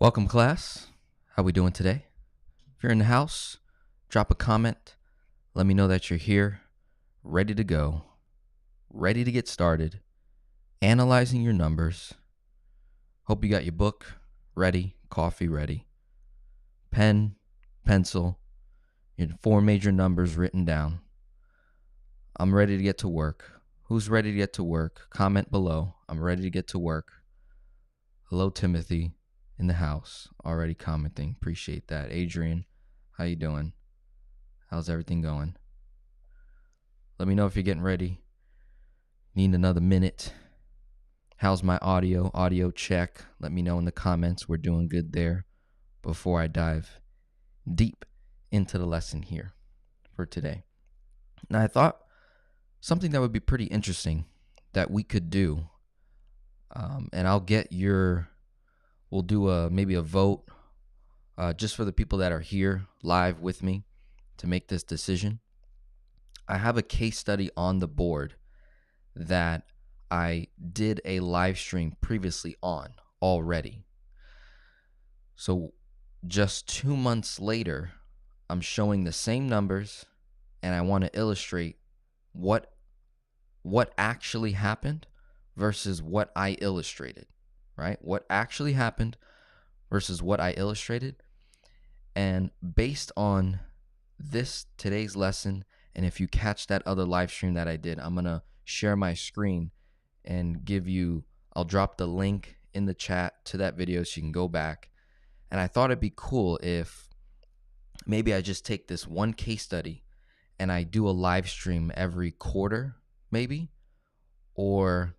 Welcome, class. How we doing today? If you're in the house, drop a comment. Let me know that you're here, ready to go, ready to get started, analyzing your numbers. Hope you got your book ready, coffee ready, pen, pencil, your 4 major numbers written down. I'm ready to get to work. Who's ready to get to work? Comment below. I'm ready to get to work. Hello, Timothy. In the house, already commenting. Appreciate that. Adrian, how you doing? How's everything going? Let me know if you're getting ready. Need another minute. How's my audio? Audio check. Let me know in the comments. We're doing good there before I dive deep into the lesson here for today. Now, I thought something that would be pretty interesting that we could do, and I'll get we'll do maybe a vote just for the people that are here live with me to make this decision. I have a case study on the board that I did a live stream previously on already. So just 2 months later, I'm showing the same numbers, and I want to illustrate what actually happened versus what I illustrated. Right? What actually happened versus what I illustrated. And based on today's lesson, and if you catch that other live stream that I did, I'm going to share my screen and I'll drop the link in the chat to that video so you can go back. And I thought it'd be cool if maybe I just take this one case study and I do a live stream every quarter, maybe, or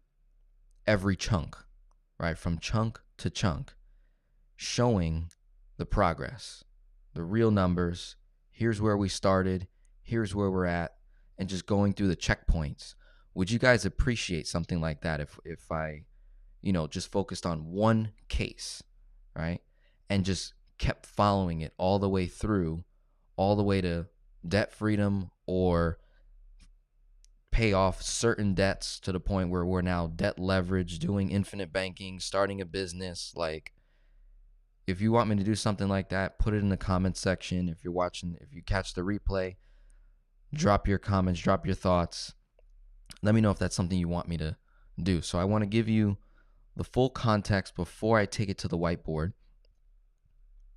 every chunk. Right, from chunk to chunk, showing the progress, the real numbers. Here's where we started, here's where we're at, and just going through the checkpoints. Would you guys appreciate something like that if I, just focused on one case, right, and just kept following it all the way through, all the way to debt freedom or pay off certain debts to the point where we're now debt leverage, doing infinite banking, starting a business? Like, if you want me to do something like that, put it in the comments section. If you catch the replay, drop your comments, drop your thoughts. Let me know if that's something you want me to do. So I want to give you the full context before I take it to the whiteboard.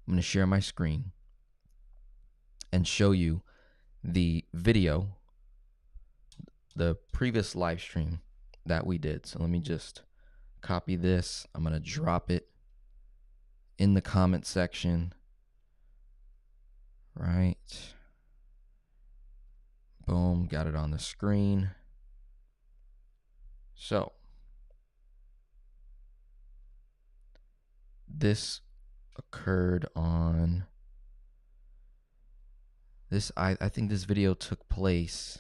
I'm going to share my screen and show you the video, the previous live stream that we did. So let me just copy this. I'm going to drop it in the comment section. Right. Boom. Got it on the screen. So this occurred on this. I think this video took place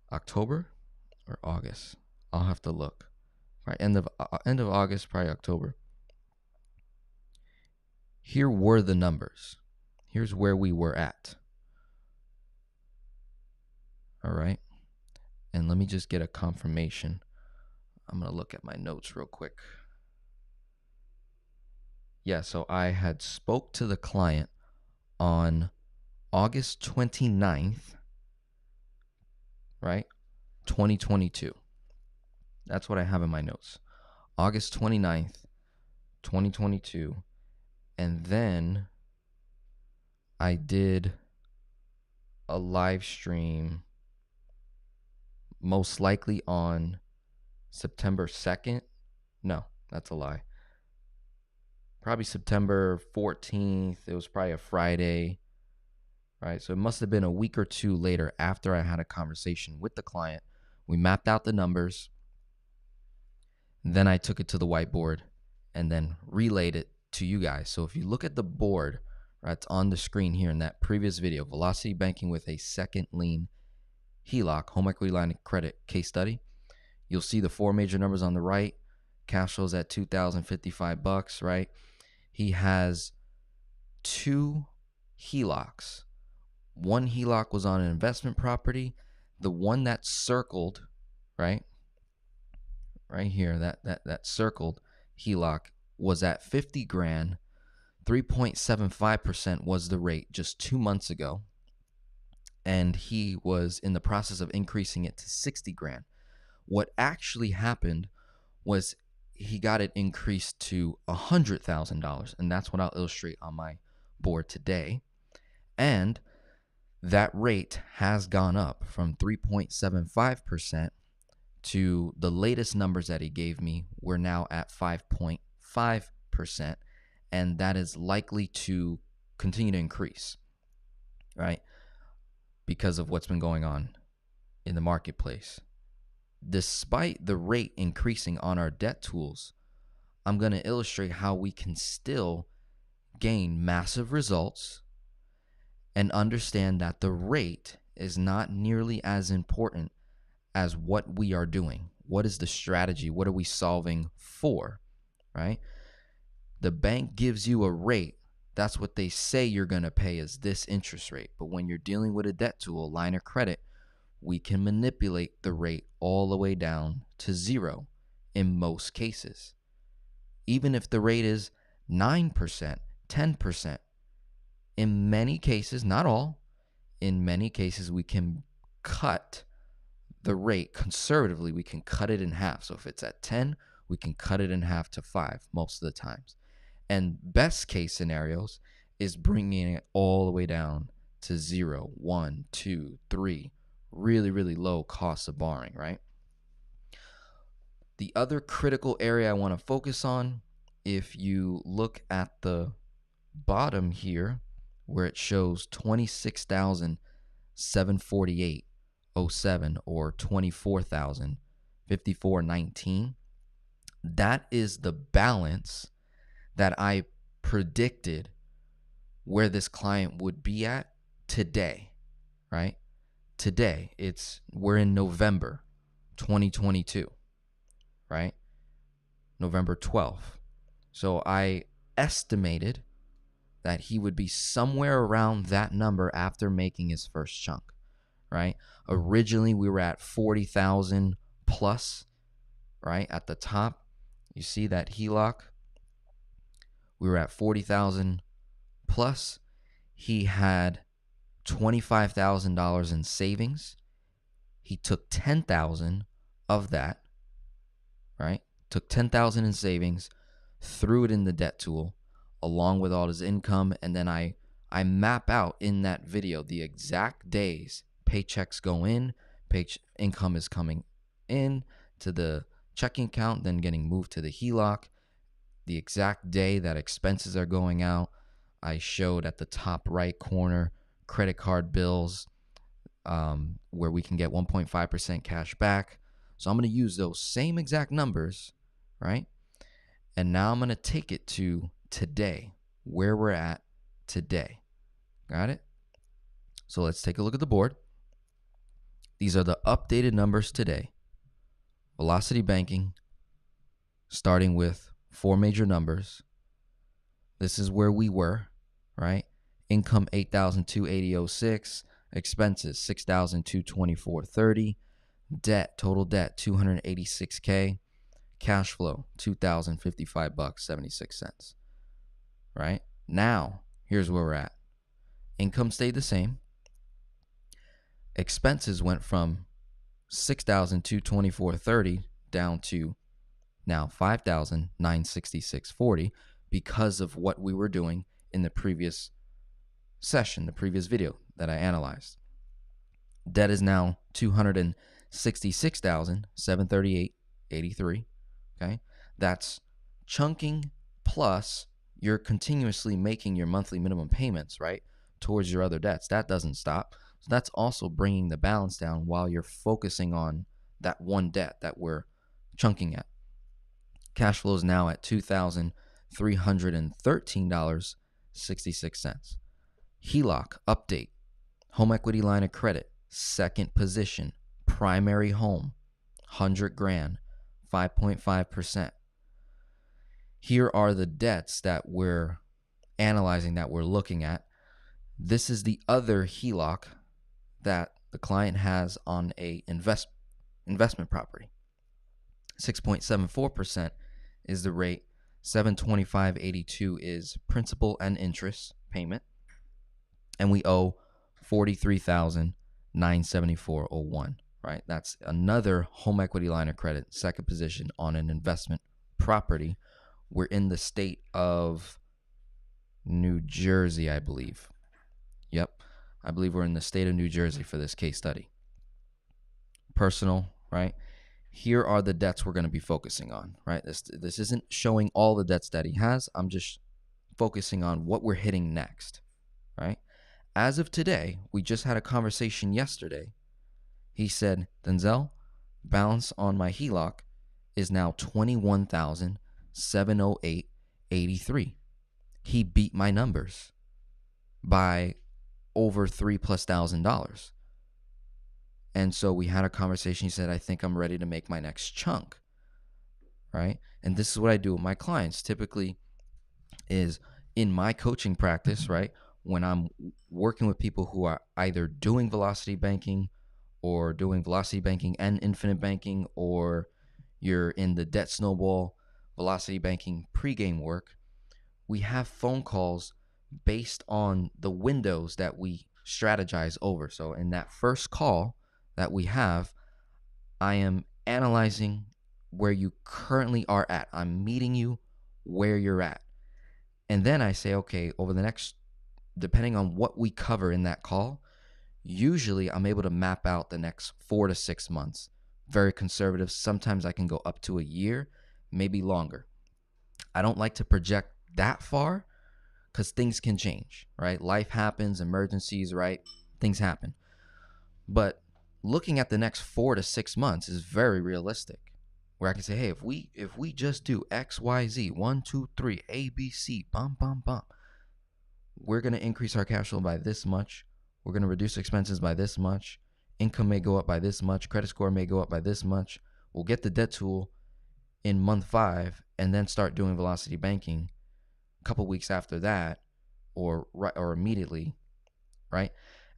October or August. I'll have to look. Right, end of August, probably October. Here were the numbers. Here's where we were at. All right. And let me just get a confirmation. I'm going to look at my notes real quick. Yeah, so I had spoke to the client on August 29th, right? 2022. That's what I have in my notes. August 29th, 2022. And then I did a live stream most likely on September 2nd. No, that's a lie. Probably September 14th. It was probably a Friday, right? So it must have been a week or two later after I had a conversation with the client. We mapped out the numbers. Then I took it to the whiteboard and then relayed it to you guys. So if you look at the board, right, it's on the screen here in that previous video, Velocity Banking with a Second Lien HELOC, Home Equity Line of Credit case study. You'll see the 4 major numbers on the right. Cash flows at $2,055, right? He has 2 HELOCs. One HELOC was on an investment property. The one that's circled, right here, that circled HELOC was at 50 grand. 3.75% was the rate just 2 months ago, and he was in the process of increasing it to 60 grand. What actually happened was he got it increased to $100,000, and that's what I'll illustrate on my board today. And that rate has gone up from 3.75% to the latest numbers that he gave me. We're now at 5.5%, and that is likely to continue to increase, right? Because of what's been going on in the marketplace. Despite the rate increasing on our debt tools, I'm going to illustrate how we can still gain massive results and understand that the rate is not nearly as important as what we are doing. What is the strategy? What are we solving for, right? The bank gives you a rate. That's what they say you're going to pay is this interest rate. But when you're dealing with a debt tool, line of credit, we can manipulate the rate all the way down to 0 in most cases. Even if the rate is 9%, 10%, in many cases, not all, in many cases, we can cut the rate conservatively. We can cut it in half. So if it's at 10, we can cut it in half to 5 most of the times. And best case scenarios is bringing it all the way down to 0, 1, 2, 3, really, really low costs of borrowing, right? The other critical area I want to focus on, if you look at the bottom here, where it shows 26,748.07 or 24,054.19, that is the balance that I predicted where this client would be at today, right? Today, we're in November 2022, right? November 12th. So I estimated that he would be somewhere around that number after making his first chunk, right? Originally, we were at 40,000 plus, right? At the top, you see that HELOC. We were at 40,000 plus. He had $25,000 in savings. He took 10,000 of that, right? Took 10,000 in savings, threw it in the debt tool along with all his income, and then I map out in that video the exact days paychecks go in, income is coming in to the checking account, then getting moved to the HELOC, the exact day that expenses are going out. I showed at the top right corner credit card bills, where we can get 1.5% cash back. So I'm going to use those same exact numbers, right? And now I'm going to take it to today, where we're at today. Got it? So let's take a look at the board. These are the updated numbers today. Velocity Banking, starting with 4 major numbers. This is where we were, right? Income 8,280.06, expenses 6,224.30, debt, total debt 286K, cash flow $2,055.76. Right? Now, here's where we're at. Income stayed the same. Expenses went from 6,224.30 down to now 5,966.40 because of what we were doing in the previous session, the previous video that I analyzed. Debt is now 266,738.83. Okay? That's chunking plus you're continuously making your monthly minimum payments, right, towards your other debts. That doesn't stop. So that's also bringing the balance down while you're focusing on that one debt that we're chunking at. Cash flow is now at $2,313.66. HELOC update. Home equity line of credit, second position, primary home, 100 grand, 5.5%. Here are the debts that we're analyzing, that we're looking at. This is the other HELOC that the client has on a investment property. 6.74% is the rate. $725.82 is principal and interest payment, and we owe $43,974.01. Right? That's another home equity line of credit, second position on an investment property. We're in the state of New Jersey, I believe. Yep. I believe we're in the state of New Jersey for this case study. Personal, right? Here are the debts we're going to be focusing on, right? This isn't showing all the debts that he has. I'm just focusing on what we're hitting next, right? As of today, we just had a conversation yesterday. He said, Denzel, balance on my HELOC is now $21,708.83. He beat my numbers by over $3,000+. And so we had a conversation. He said, I think I'm ready to make my next chunk, right? And this is what I do with my clients typically is in my coaching practice, right? When I'm working with people who are either doing velocity banking or doing velocity banking and infinite banking, or you're in the debt snowball velocity banking pregame work, we have phone calls based on the windows that we strategize over. So in that first call that we have, I am analyzing where you currently are at. I'm meeting you where you're at. And then I say, okay, over the next, depending on what we cover in that call, usually I'm able to map out the next 4 to 6 months. Very conservative. Sometimes I can go up to a year, maybe longer. I don't like to project that far because things can change, right? Life happens, emergencies, right? Things happen. But looking at the next 4 to 6 months is very realistic, where I can say, hey, if we just do X, Y, Z, 1, 2, 3, A, B, C, bum, bum, bum, we're going to increase our cash flow by this much. We're going to reduce expenses by this much. Income may go up by this much. Credit score may go up by this much. We'll get the debt tool in month 5 and then start doing velocity banking a couple weeks after that, or immediately, right?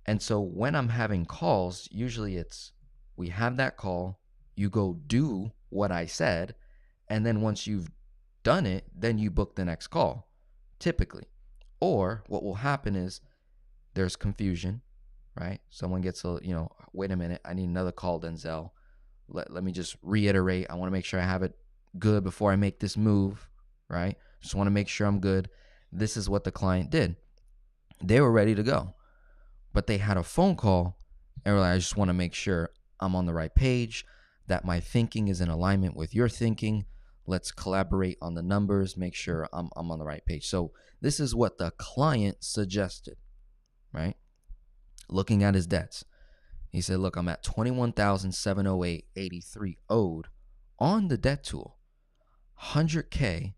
And so when I'm having calls, usually it's we have that call, you go do what I said, and then once you've done it, then you book the next call, typically. Or what will happen is there's confusion, right? Someone gets wait a minute, I need another call, Denzel. Let me just reiterate. I want to make sure I have it good before I make this move, right? Just want to make sure I'm good. This is what the client did. They were ready to go, but they had a phone call and were like, I just want to make sure I'm on the right page, that my thinking is in alignment with your thinking. Let's collaborate on the numbers, make sure I'm on the right page. So this is what the client suggested, right? Looking at his debts. He said, look, I'm at $21,708.83 owed on the debt tool. $100K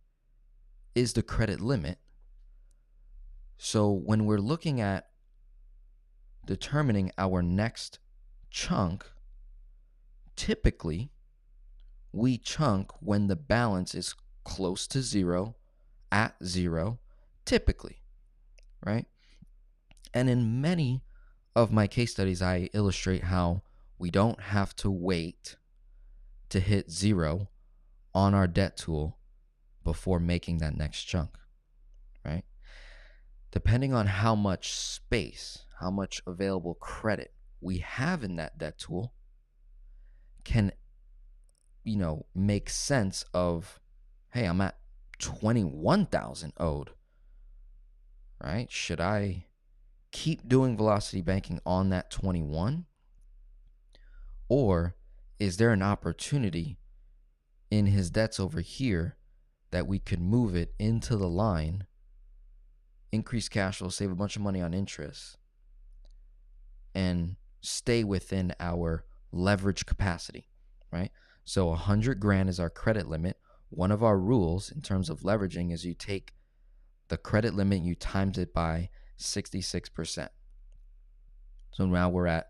is the credit limit. So when we're looking at determining our next chunk, typically we chunk when the balance is close to zero, at zero, typically, right? And in many of my case studies, I illustrate how we don't have to wait to hit zero on our debt tool before making that next chunk, right? Depending on how much space, how much available credit we have in that debt tool can, make sense of, hey, I'm at 21,000 owed, right? Should I keep doing velocity banking on that 21? Or is there an opportunity in his debts over here that we could move it into the line, increase cash flow, save a bunch of money on interest, and stay within our leverage capacity, right? So 100 grand is our credit limit. One of our rules in terms of leveraging is you take the credit limit, you times it by 66%. So now we're at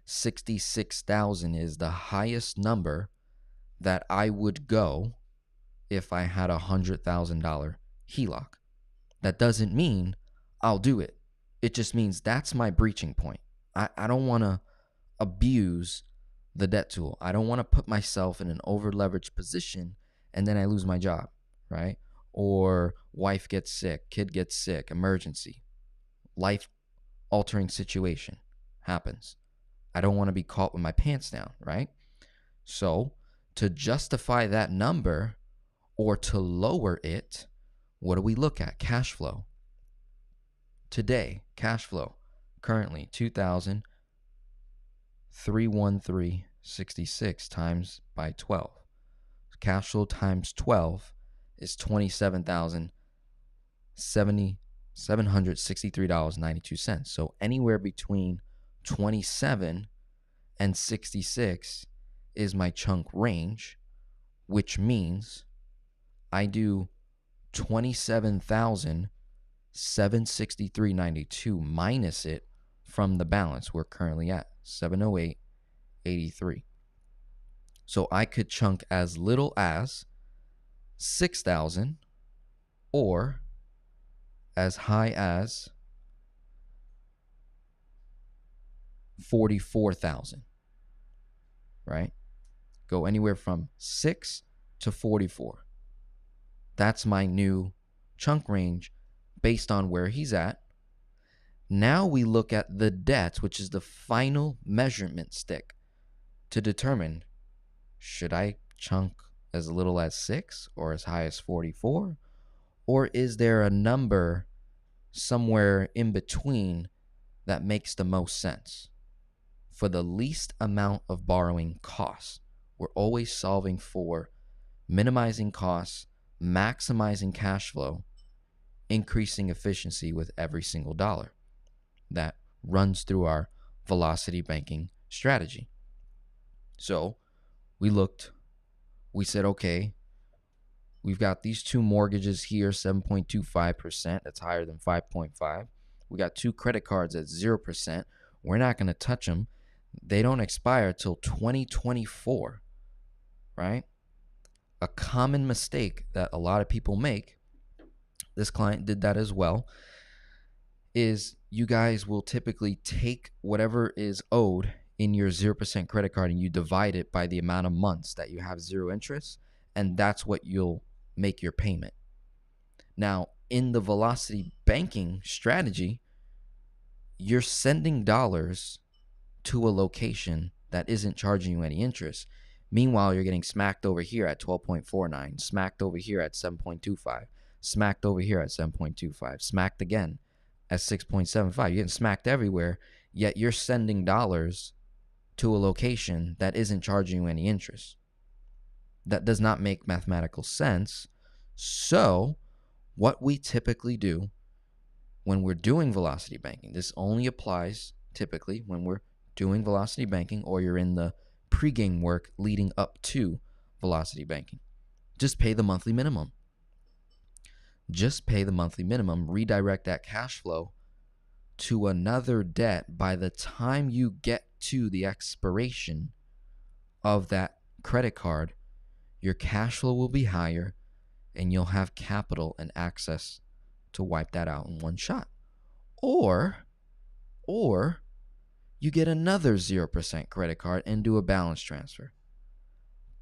66,000 is the highest number that I would go if I had $100,000 HELOC. That doesn't mean I'll do it. It just means that's my breaching point. I don't want to abuse the debt tool. I don't want to put myself in an over-leveraged position and then I lose my job, right? or wife gets sick, kid gets sick, emergency, life-altering situation happens. I don't want to be caught with my pants down, right? So to justify that number or to lower it, what do we look at? Cash flow. Today, cash flow, currently 2,313.66 times by 12. Cash flow times 12 is $27,763.92. So anywhere between 27 and 66 is my chunk range, which means I do 27,763.92 minus it from the balance we're currently at, 708.83. So I could chunk as little as 6,000 or as high as 44,000, right? Go anywhere from 6 to 44. That's my new chunk range based on where he's at. Now we look at the debt, which is the final measurement stick, to determine, should I chunk as little as 6 or as high as 44? Or is there a number somewhere in between that makes the most sense? For the least amount of borrowing costs, we're always solving for minimizing costs, maximizing cash flow, increasing efficiency with every single dollar. That runs through our velocity banking strategy. So we said, okay, we've got these two mortgages here, 7.25%. That's higher than 5.5. We got two credit cards at 0%. We're not going to touch them. They don't expire till 2024, right? A common mistake that a lot of people make, this client did that as well, is you guys will typically take whatever is owed in your 0% credit card and you divide it by the amount of months that you have zero interest, and that's what you'll make your payment. Now, in the velocity banking strategy, you're sending dollars to a location that isn't charging you any interest. Meanwhile, you're getting smacked over here at 12.49, smacked over here at 7.25, smacked over here at 7.25, smacked again at 6.75. You're getting smacked everywhere, yet you're sending dollars to a location that isn't charging you any interest. That does not make mathematical sense. So what we typically do when we're doing velocity banking, this only applies typically when we're doing velocity banking or you're in the pregame work leading up to velocity banking. Just pay the monthly minimum. Just pay the monthly minimum. Redirect that cash flow to another debt. By the time you get to the expiration of that credit card, your cash flow will be higher and you'll have capital and access to wipe that out in one shot. Or you get another 0% credit card and do a balance transfer.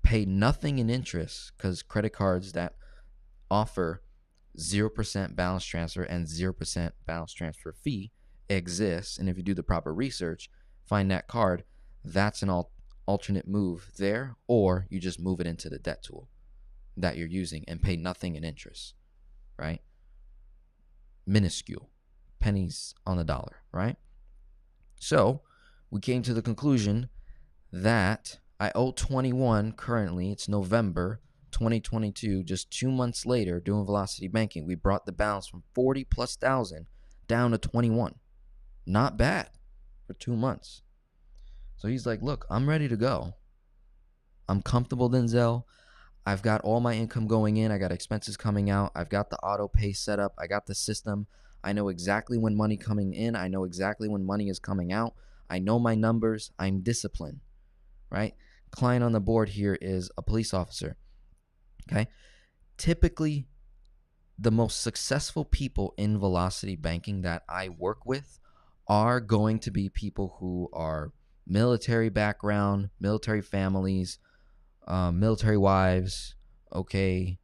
Pay nothing in interest, because credit cards that offer 0% balance transfer and 0% balance transfer fee exists. And if you do the proper research, find that card, that's an alternate move there, or you just move it into the debt tool that you're using and pay nothing in interest, right? Minuscule, pennies on the dollar, right? So we came to the conclusion that I owe 21 currently. It's November 2022. Just 2 months later, doing velocity banking, we brought the balance from 40 plus thousand down to 21. Not bad for 2 months. So he's like, look, I'm ready to go. I'm comfortable, Denzel. I've got all my income going in. I got expenses coming out. I've got the auto pay set up. I got the system. I know exactly when money coming in. I know exactly when money is coming out. I know my numbers. I'm disciplined, right? Client on the board here is a police officer, okay? Typically, the most successful people in velocity banking that I work with are going to be people who are military background, military families, military wives, okay,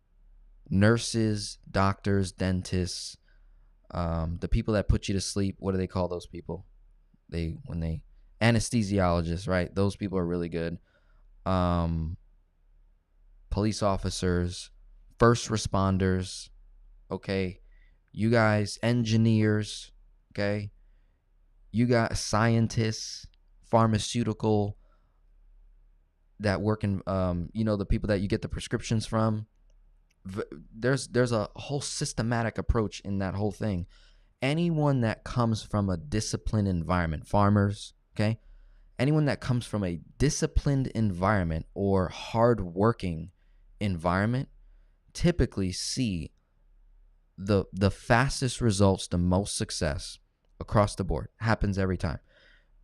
nurses, doctors, dentists, the people that put you to sleep. What do they call those people? Anesthesiologists, right? Those people are really good. Police officers, first responders, okay? You guys, engineers, okay? You got scientists, pharmaceutical that work in, the people that you get the prescriptions from. There's a whole systematic approach in that whole thing. Anyone that comes from a disciplined environment, farmers, okay? Anyone that comes from a disciplined environment or hardworking environment typically see the fastest results, the most success across the board. Happens every time.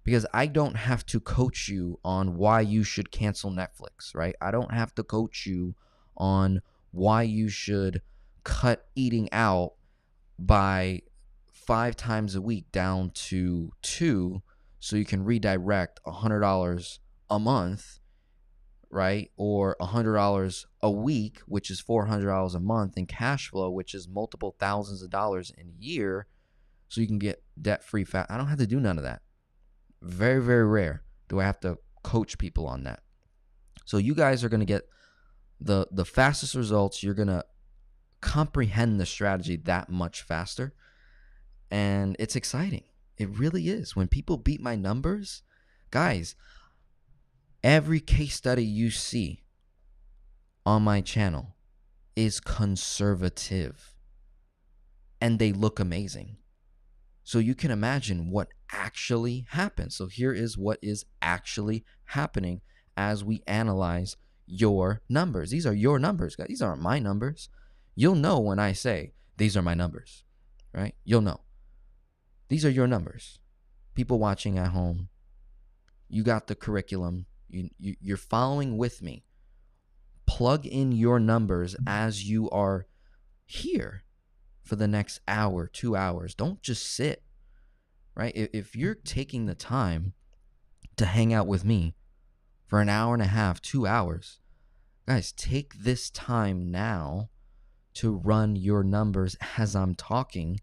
Because I don't have to coach you on why you should cancel Netflix, right? I don't have to coach you on why you should cut eating out by 5 times a week down to 2 so you can redirect $100 a month, right? Or $100 a week, which is $400 a month in cash flow, which is multiple thousands of dollars in a year, so you can get debt-free fast. I don't have to do none of that. Very, very rare do I have to coach people on that. So you guys are going to get the fastest results. You're going to comprehend the strategy that much faster. And it's exciting. It really is. When people beat my numbers, guys, every case study you see on my channel is conservative. And they look amazing. So you can imagine what actually happens. So here is what is actually happening as we analyze your numbers. These are your numbers, guys. These aren't my numbers. You'll know when I say these are my numbers, right? You'll know. These are your numbers. People watching at home, you got the curriculum. You're following with me. Plug in your numbers as you are here for the next hour, 2 hours. Don't just sit, right? If you're taking the time to hang out with me for an hour and a half, 2 hours, guys, take this time now to run your numbers as I'm talking,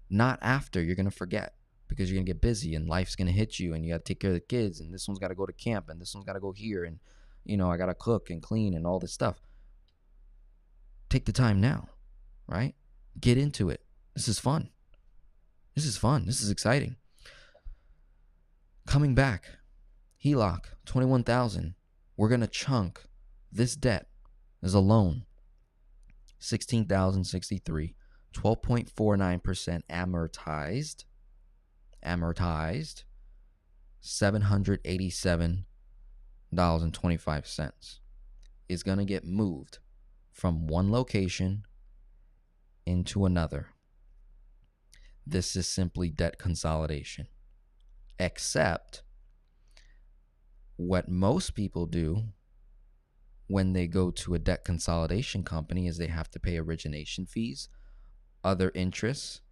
not after. You're going to forget because you're going to get busy and life's going to hit you and you got to take care of the kids and this one's got to go to camp and this one's got to go here and, I got to cook and clean and all this stuff. Take the time now, right? Get into it. This is fun. This is exciting. Coming back, HELOC, $21,000. We're going to chunk this debt as a loan, $16,063, 12.49% amortized, $787.25 is going to get moved from one location into another. This is simply debt consolidation. Except what most people do when they go to a debt consolidation company is they have to pay origination fees, other interests,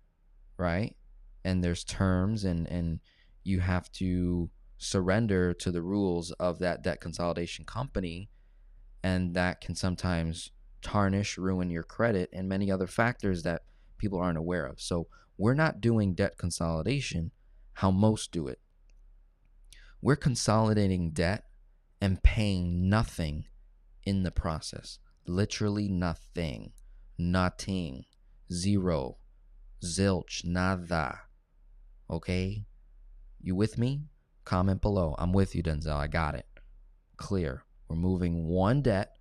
right? And there's terms and you have to surrender to the rules of that debt consolidation company, and that can sometimes tarnish, ruin your credit, and many other factors that people aren't aware of. So we're not doing debt consolidation how most do it. We're consolidating debt and paying nothing in the process. Literally nothing. Nothing. Zero. Zilch. Nada. Okay? You with me? Comment below. I'm with you, Denzel. I got it. Clear. We're moving one debt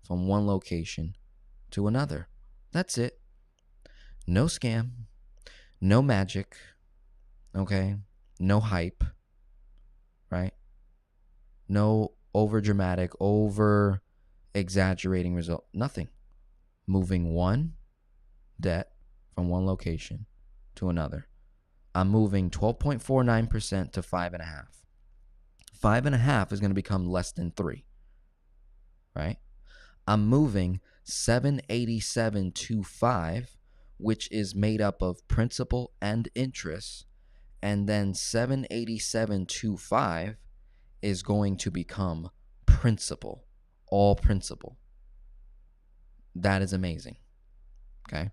from one location to another. That's it. No scam. No magic. Okay? No hype. Right? No over dramatic, over exaggerating result. Nothing. Moving one debt from one location to another. I'm moving 12.49% to 5.5. 5.5 is going to become less than 3. Right? I'm moving 787.25, which is made up of principal and interest, and then 787.25 is going to become principal, all principal. That is amazing. Okay.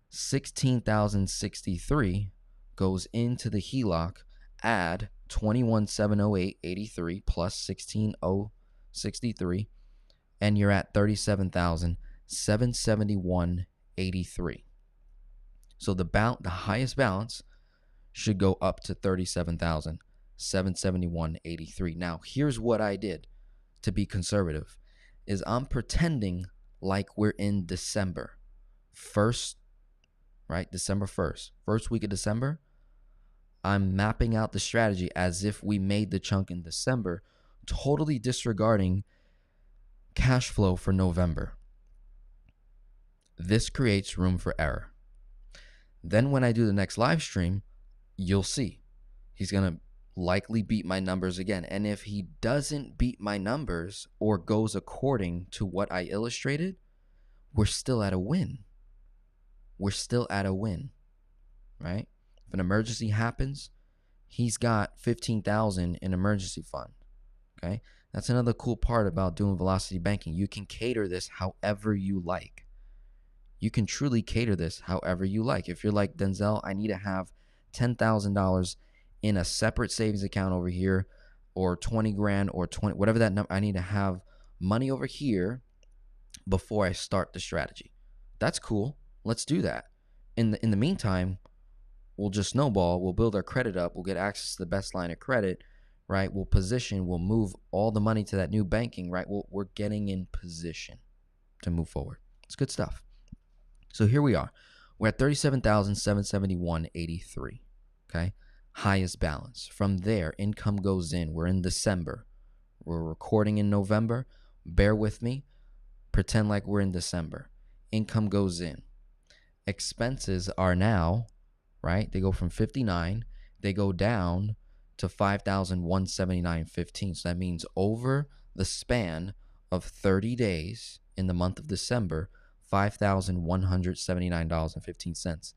16,063 goes into the HELOC. Add 21,708.83 plus 16,063, and you're at 37,771.83. So the highest balance should go up to 37,771.83. Now, here's what I did to be conservative is I'm pretending like we're in December 1st, right? December 1st, first week of December. I'm mapping out the strategy as if we made the chunk in December, totally disregarding cash flow for November. This creates room for error. Then when I do the next live stream, you'll see he's going to likely beat my numbers again. And if he doesn't beat my numbers or goes according to what I illustrated, we're still at a win. We're still at a win, right? If an emergency happens, he's got 15,000 in emergency fund. Okay, that's another cool part about doing velocity banking. You can cater this however you like. You can truly cater this however you like. If you're like, Denzel, I need to have $10,000 in a separate savings account over here, or 20 grand or 20, whatever that number, I need to have money over here before I start the strategy. That's cool. Let's do that. In the meantime, we'll just snowball. We'll build our credit up. We'll get access to the best line of credit, right? We'll position. We'll move all the money to that new banking, right? We're getting in position to move forward. It's good stuff. So here we are. We're at 37,771.83. Okay, highest balance. From there, income goes in. We're in December. We're recording in November. Bear with me. Pretend like we're in December. Income goes in. Expenses are now, right? They go from 59. They go down to 5,179.15. So that means over the span of 30 days in the month of December, $5,179.15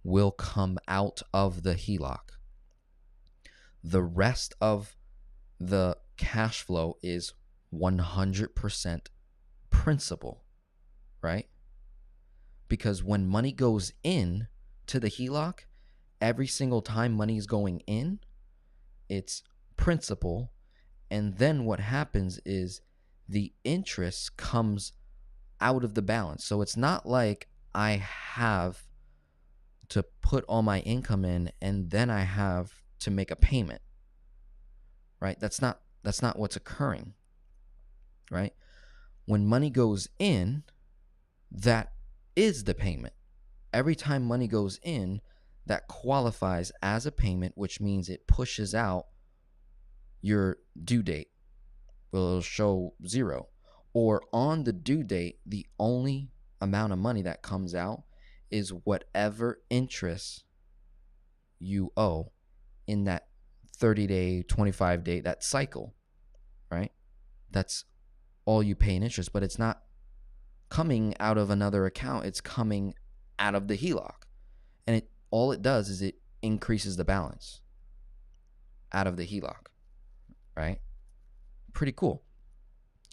will come out of the HELOC. The rest of the cash flow is 100% principal, right? Because when money goes in to the HELOC, every single time money is going in, it's principal. And then what happens is the interest comes out of the balance. So it's not like I have to put all my income in and then I have to make a payment, right? That's not what's occurring, right? When money goes in, that is the payment. Every time money goes in, that qualifies as a payment, which means it pushes out your due date. Well, it'll show 0. Or on the due date, the only amount of money that comes out is whatever interest you owe in that 30-day, 25-day, that cycle, right? That's all you pay in interest, but it's not coming out of another account. It's coming out of the HELOC. And all it does is it increases the balance out of the HELOC, right? Pretty cool.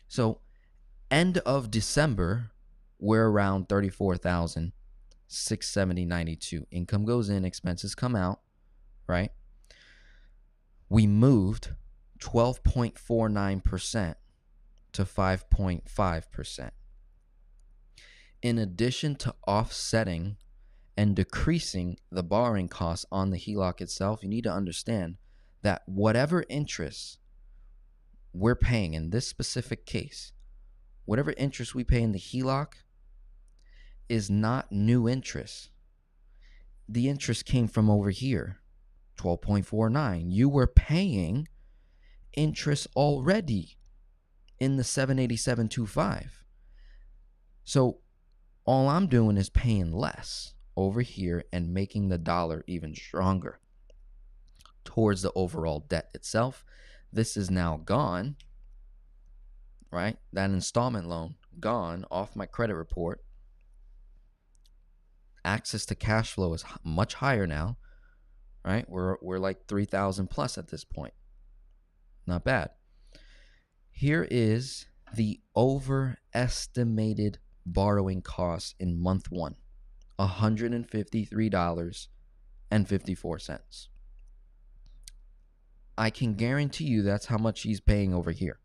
So end of December, we're around 34,670.92. Income goes in, expenses come out, right? We moved 12.49% to 5.5%. In addition to offsetting and decreasing the borrowing costs on the HELOC itself, you need to understand that whatever interest we're paying in this specific case, whatever interest we pay in the HELOC is not new interest. The interest came from over here, 12.49. You were paying interest already in the 787.25. So all I'm doing is paying less over here and making the dollar even stronger towards the overall debt itself. This is now gone, right? That installment loan gone off my credit report. Access to cash flow is much higher now, right? We're like 3,000 plus at this point. Not bad. Here is the overestimated borrowing costs in month one, $153.54. I can guarantee you that's how much he's paying over here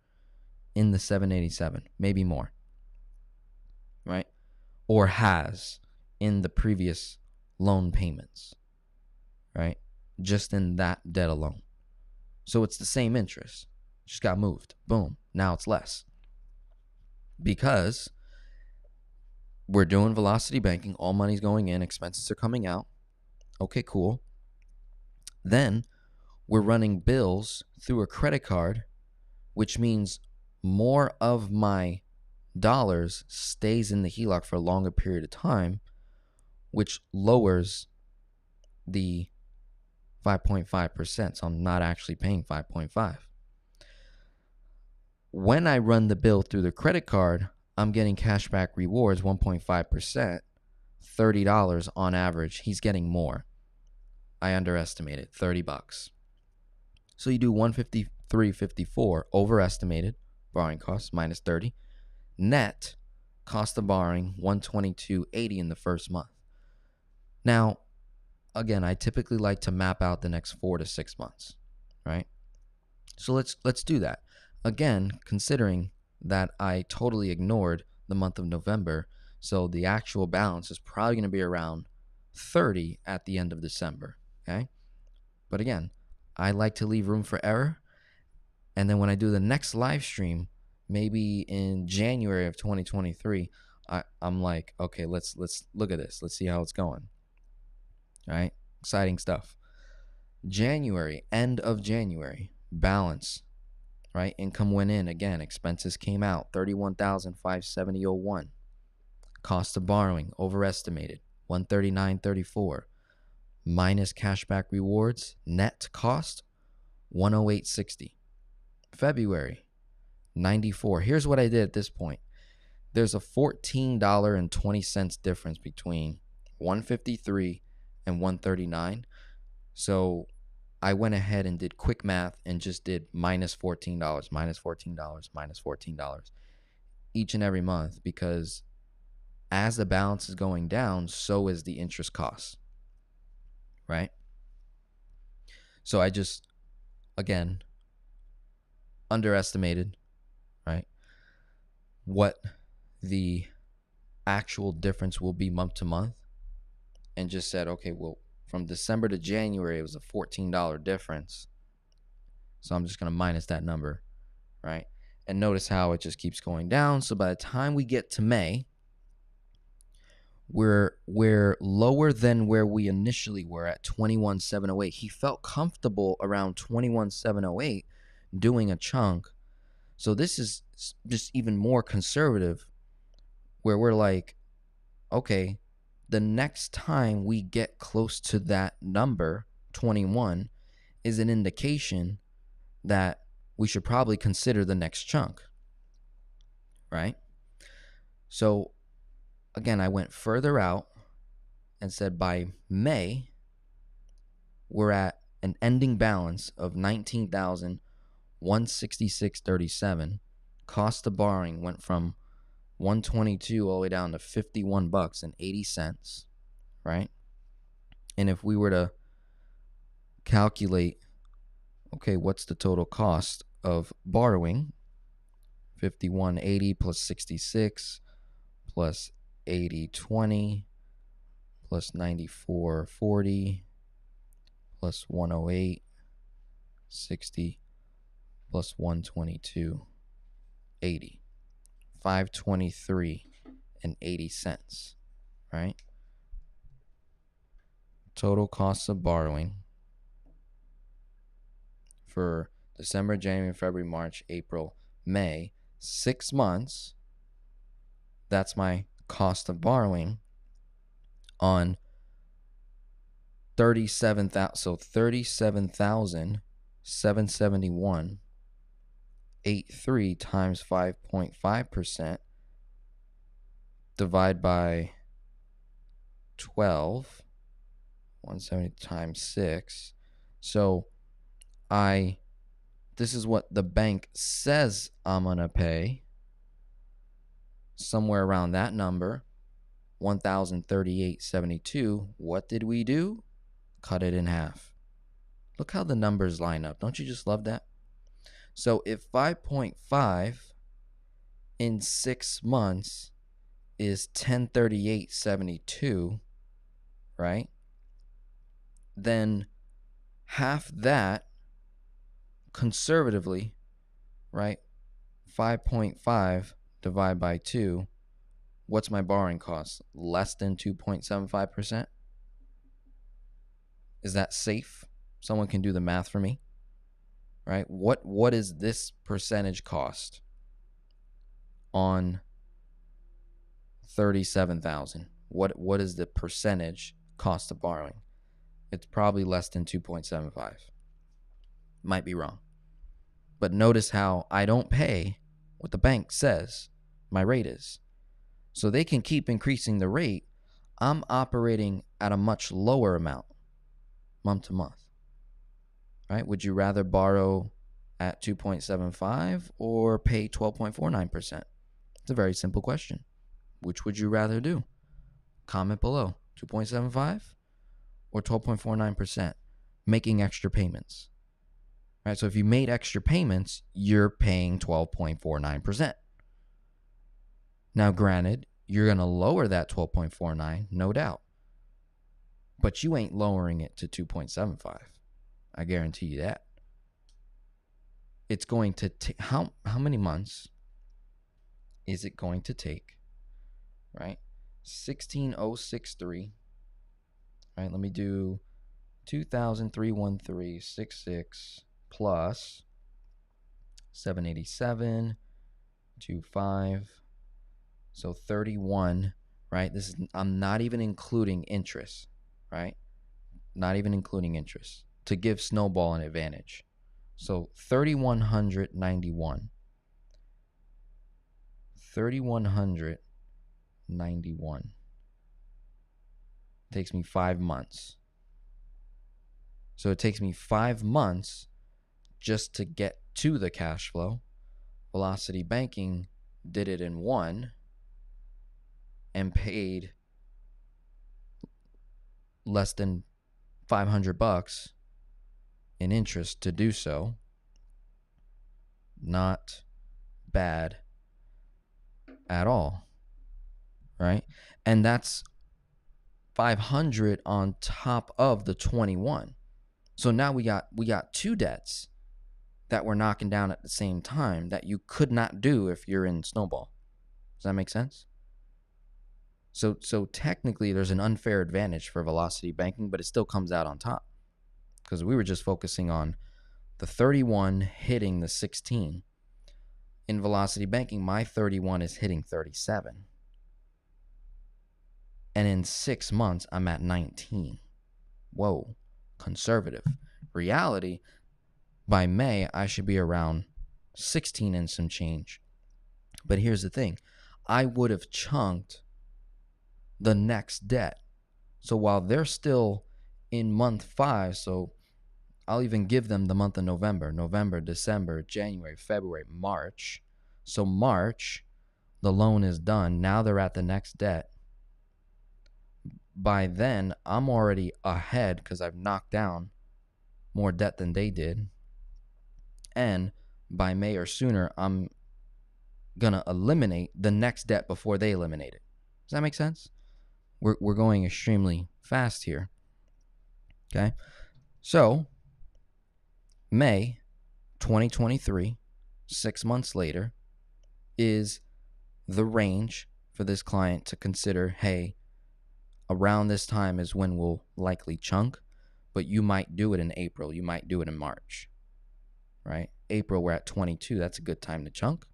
in the 787, maybe more, right? Or has in the previous loan payments, right? Just in that debt alone. So it's the same interest, just got moved. Boom. Now it's less. Because we're doing velocity banking, all money's going in, expenses are coming out. Okay, cool. Then we're running bills through a credit card, which means more of my dollars stays in the HELOC for a longer period of time, which lowers the 5.5%. So I'm not actually paying 5.5. When I run the bill through the credit card, I'm getting cashback rewards, 1.5%, $30 on average. He's getting more. I underestimated, $30. So you do 153.54 overestimated borrowing costs minus 30. Net cost of borrowing 122.80 in the first month. Now, again, I typically like to map out the next 4 to 6 months, right? So let's do that. Again, considering that I totally ignored the month of November, so the actual balance is probably going to be around 30 at the end of December, okay? But again, I like to leave room for error. And then when I do the next live stream, maybe in January of 2023, I'm like, okay, let's look at this. Let's see how it's going. All right, exciting stuff. January, end of January, balance, right? Income went in again. Expenses came out, $31,570.01. Cost of borrowing, overestimated, $139.34. Minus cashback rewards, net cost, $108.60. February, $94. Here's what I did at this point. There's a $14.20 difference between $153 and $139. So I went ahead and did quick math and just did minus $14, minus $14, minus $14 each and every month, because as the balance is going down, so is the interest cost, right? So I just, again, underestimated, right, what the actual difference will be month to month, and just said, okay, well, from December to January, it was a $14 difference. So I'm just going to minus that number, right? And notice how it just keeps going down. So by the time we get to May, we're lower than where we initially were at 21,708. He felt comfortable around 21,708 doing a chunk. So this is just even more conservative, where we're like, okay, the next time we get close to that number, 21, is an indication that we should probably consider the next chunk, right? So again, I went further out and said by May, we're at an ending balance of $19,166.37. Cost of borrowing went from 122 all the way down to $51.80, right? And if we were to calculate, okay, what's the total cost of borrowing? 51.80 plus 66 plus 80.20 plus 94.40 plus 108.60 plus 122.80. 523.80, right? Total cost of borrowing for December, January, February, March, April, May, 6 months. That's my cost of borrowing on 37,000. So 37,771.83 times 5.5% divide by 12, 170 times 6. So this is what the bank says I'm going to pay. somewhere around that number, 1,038.72, what did we do? Cut it in half. Look how the numbers line up. Don't you just love that? So if 5.5 in 6 months is 1038.72, right? Then half that, conservatively, right? 5.5 divided by 2, what's my borrowing cost? Less than 2.75%? Is that safe? Someone can do the math for me, right? What is this percentage cost on 37,000? What is the percentage cost of borrowing? It's probably less than 2.75. Might be wrong. But notice how I don't pay what the bank says my rate is. So they can keep increasing the rate. I'm operating at a much lower amount month to month. Right? Would you rather borrow at 2.75 or pay 12.49%? It's a very simple question. Which would you rather do? Comment below. 2.75 or 12.49%, making extra payments. Right? So if you made extra payments, you're paying 12.49%. Now, granted, you're going to lower that 12.49, no doubt. But you ain't lowering it to 2.75. I guarantee you that. It's going to take, how many months is it going to take, right? 16,063, right? Let me do 2,313.66 plus 787.25. So 31, right? This is, I'm not even including interest, right? Not even including interest to give Snowball an advantage. So 3,191. 3,191 takes me 5 months. So it takes me 5 months just to get to the cash flow. Velocity Banking did it in 1 and paid less than $500 in interest to do so. Not bad at all, right? And that's 500 on top of the 21. So now we got 2 debts that we're knocking down at the same time that you could not do if you're in Snowball. Does that make sense? So technically there's an unfair advantage for Velocity Banking, but it still comes out on top because we were just focusing on the 31 hitting the 16. In Velocity Banking, my 31 is hitting 37. And in 6 months, I'm at 19. Whoa, conservative. Reality, by May, I should be around 16 and some change. But here's the thing. I would have chunked the next debt. So while they're still in month 5, so I'll even give them the month of November, December, January, February, March. So March, the loan is done. Now they're at the next debt. By then, I'm already ahead because I've knocked down more debt than they did. And by May or sooner, I'm going to eliminate the next debt before they eliminate it. Does that make sense? We're going extremely fast here. Okay? So, May 2023, 6 months later, is the range for this client to consider, hey, around this time is when we'll likely chunk, but you might do it in April. You might do it in March, right? April, we're at 22. That's a good time to chunk.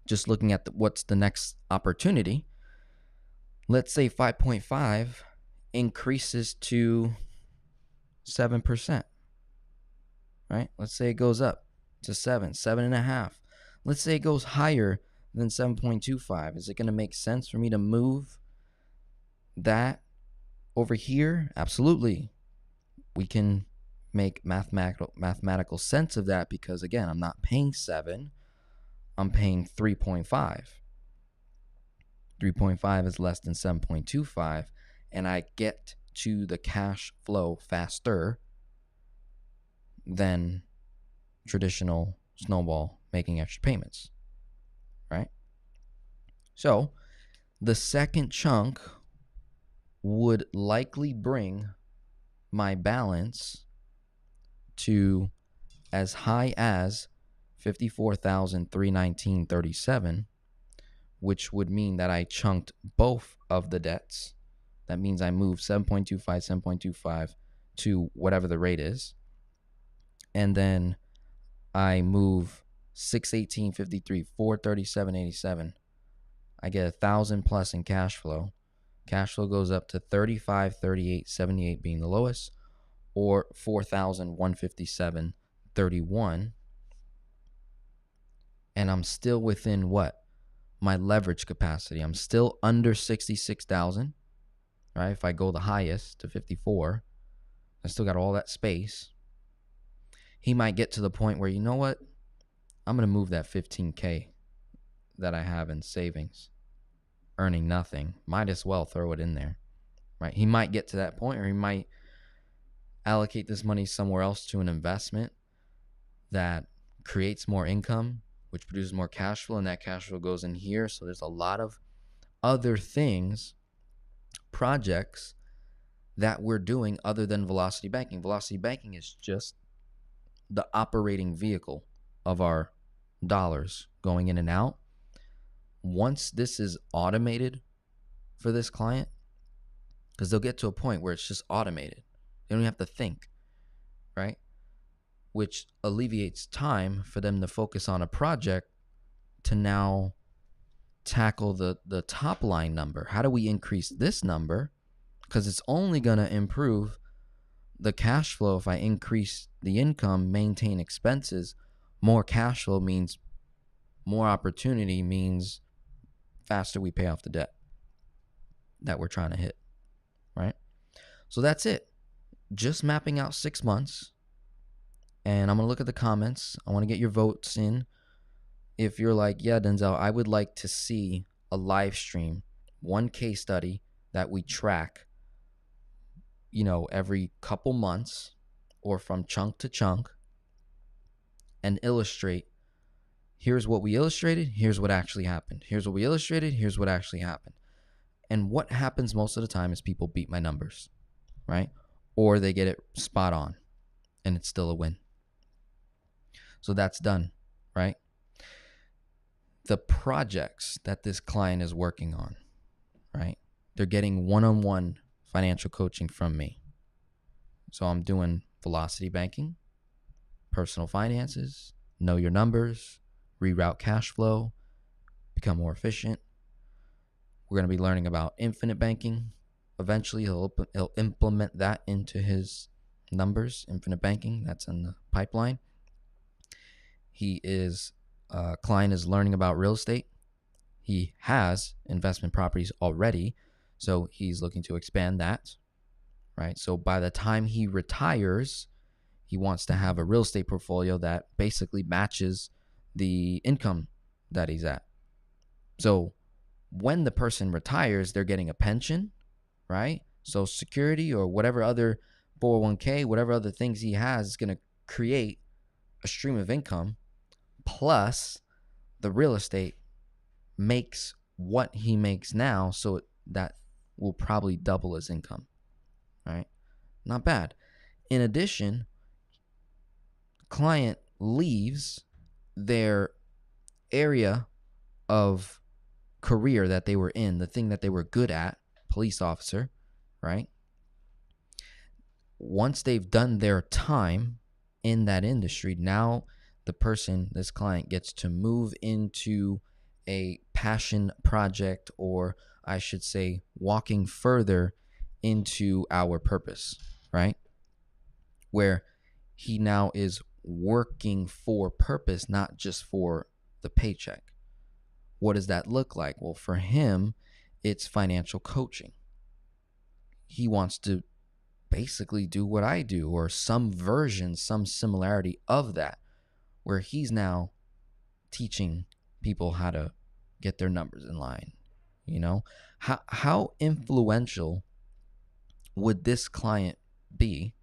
Just looking at what's the next opportunity. Let's say 5.5 increases to 7%, right? Let's say it goes up to 7.5. Let's say it goes higher than 7.25. Is it going to make sense for me to move that over here? Absolutely. We can make mathematical sense of that because, again, I'm not paying 7. I'm paying 3.5. 3.5 is less than 7.25, and I get to the cash flow faster than traditional snowball making extra payments, right? So the second chunk would likely bring my balance to as high as 54,319.37, which would mean that I chunked both of the debts. That means I moved 7.25 to whatever the rate is. And then I move 618.53, 437.87. I get 1,000 plus in cash flow. Cash flow goes up to 35.38.78 being the lowest, or 4,157.31. And I'm still within what? My leverage capacity. I'm still under 66,000, right? If I go the highest to 54, I still got all that space. He might get to the point where, you know what? I'm going to move that 15K that I have in savings, earning nothing. Might as well throw it in there, right? He might get to that point, or he might allocate this money somewhere else to an investment that creates more income, which produces more cash flow, and that cash flow goes in here. So there's a lot of other things, projects that we're doing other than velocity banking. Velocity banking is just the operating vehicle of our dollars going in and out. Once this is automated for this client, because they'll get to a point where it's just automated, they don't have to think, right? Which alleviates time for them to focus on a project to now tackle the top line number. How do we increase this number? Because it's only going to improve the cash flow if I increase the income, maintain expenses. More cash flow means more opportunity, means faster we pay off the debt that we're trying to hit, right? So that's it. Just mapping out 6 months. And I'm going to look at the comments. I want to get your votes in. If you're like, yeah, Denzel, I would like to see a live stream, one case study that we track, every couple months or from chunk to chunk, and illustrate, here's what we illustrated, here's what actually happened. Here's what we illustrated, here's what actually happened. And what happens most of the time is people beat my numbers, right? Or they get it spot on, and it's still a win. So that's done, right? The projects that this client is working on, right? They're getting one-on-one financial coaching from me. So I'm doing velocity banking, personal finances, know your numbers, reroute cash flow, become more efficient. We're going to be learning about infinite banking. Eventually, he'll implement that into his numbers, infinite banking. That's in the pipeline. Client is learning about real estate. He has investment properties already, so he's looking to expand that, right? So by the time he retires, he wants to have a real estate portfolio that basically matches the income that he's at. So when the person retires, they're getting a pension, right? Social Security or whatever other 401k, whatever other things he has is going to create a stream of income, plus the real estate makes what he makes now, so that will probably double his income, right? Not bad. In addition, client leaves their area of career that they were in, the thing that they were good at, police officer, right? Once they've done their time in that industry, now this client gets to move into a passion project, or I should say walking further into our purpose, right? Where he now is working for purpose, not just for the paycheck. What does that look like? Well, for him, it's financial coaching. He wants to basically do what I do, or some version, some similarity of that, where he's now teaching people how to get their numbers in line, You know, how influential would this client be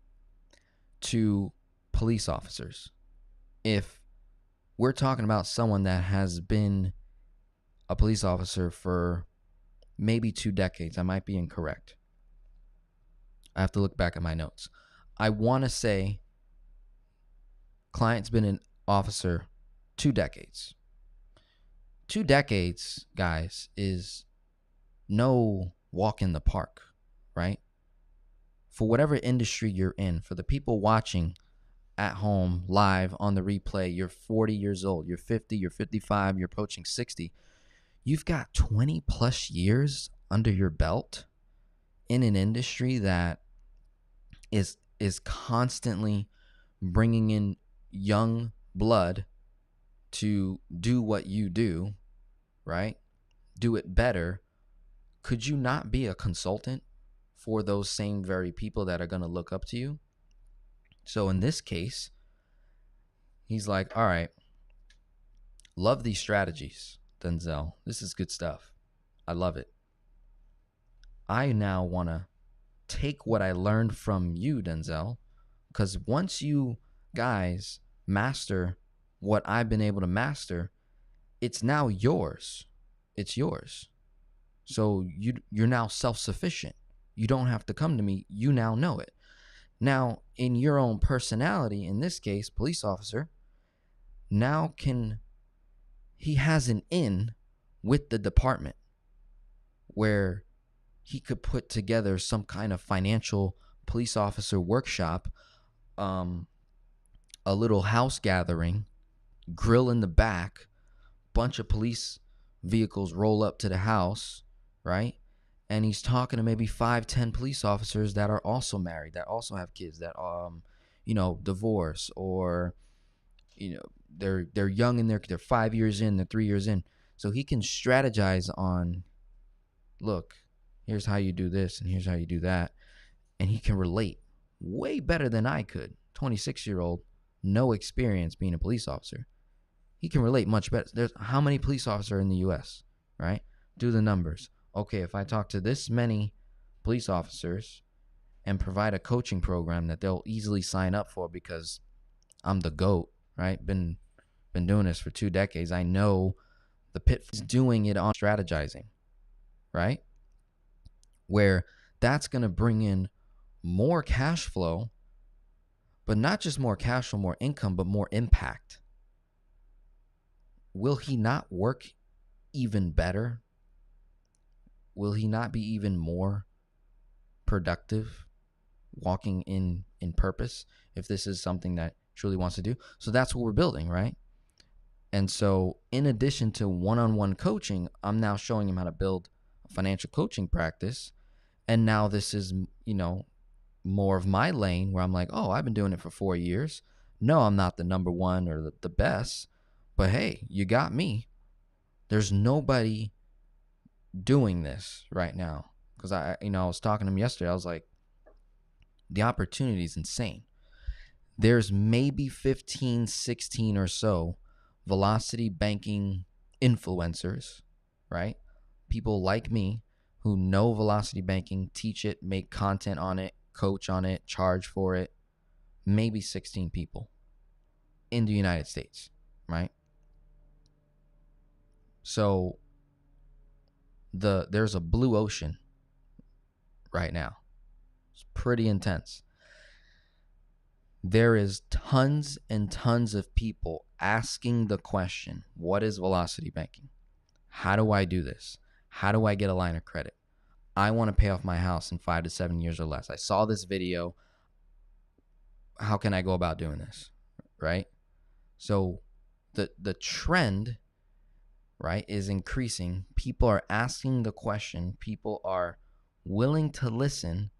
to police officers if we're talking about someone that has been a police officer for maybe 2 decades? I might be incorrect. I have to look back at my notes. I want to say client's been an officer 2 decades. 2 decades, guys, is no walk in the park, right? For whatever industry you're in, for the people watching at home, live, on the replay, you're 40 years old, you're 50, you're 55, you're approaching 60. You've got 20 plus years under your belt in an industry that is constantly bringing in young blood to do what you do, right? Do it better. Could you not be a consultant for those same very people that are going to look up to you? So in this case, he's like, all right, love these strategies, Denzel. This is good stuff. I love it. I now want to take what I learned from you, Denzel, because once you guys master what I've been able to master, it's now yours. It's yours. So you're now self-sufficient. You don't have to come to me. You now know it. Now, in your own personality, in this case, police officer, now he has an in with the department where he could put together some kind of financial police officer workshop, a little house gathering, grill in the back, bunch of police vehicles roll up to the house, right? And he's talking to maybe 5-10 police officers that are also married, that also have kids, that divorce, or they're young in they're 5 years in, they're 3 years in. So he can strategize on, look, here's how you do this and here's how you do that. And he can relate way better than I could. 26-year-old, no experience being a police officer. He can relate much better. There's how many police officers are in the U.S., right? Do the numbers. Okay, if I talk to this many police officers and provide a coaching program that they'll easily sign up for because I'm the GOAT, right? Been doing this for 2 decades. I know the pitfalls, doing it on strategizing, right? Where that's going to bring in more cash flow, but not just more cash flow, more income, but more impact. Will he not work even better? Will he not be even more productive, walking in purpose, if this is something that truly wants to do? So that's what we're building, right? And so in addition to one-on-one coaching, I'm now showing him how to build a financial coaching practice. And now this is, more of my lane where I'm like, oh, I've been doing it for 4 years. No, I'm not the number one or the best, but hey, you got me. There's nobody doing this right now. Because I was talking to him yesterday. I was like, the opportunity is insane. There's maybe 15, 16 or so velocity banking influencers, right? People like me who know velocity banking, teach it, make content on it, coach on it, charge for it. Maybe 16 people in the United States, right? So there's a blue ocean right now. It's pretty intense. There is tons and tons of people asking the question, what is velocity banking? How do I do this? How do I get a line of credit? I want to pay off my house in 5 to 7 years or less. I saw this video. How can I go about doing this? Right? So the trend, right, is increasing. People are asking the question. People are willing to listen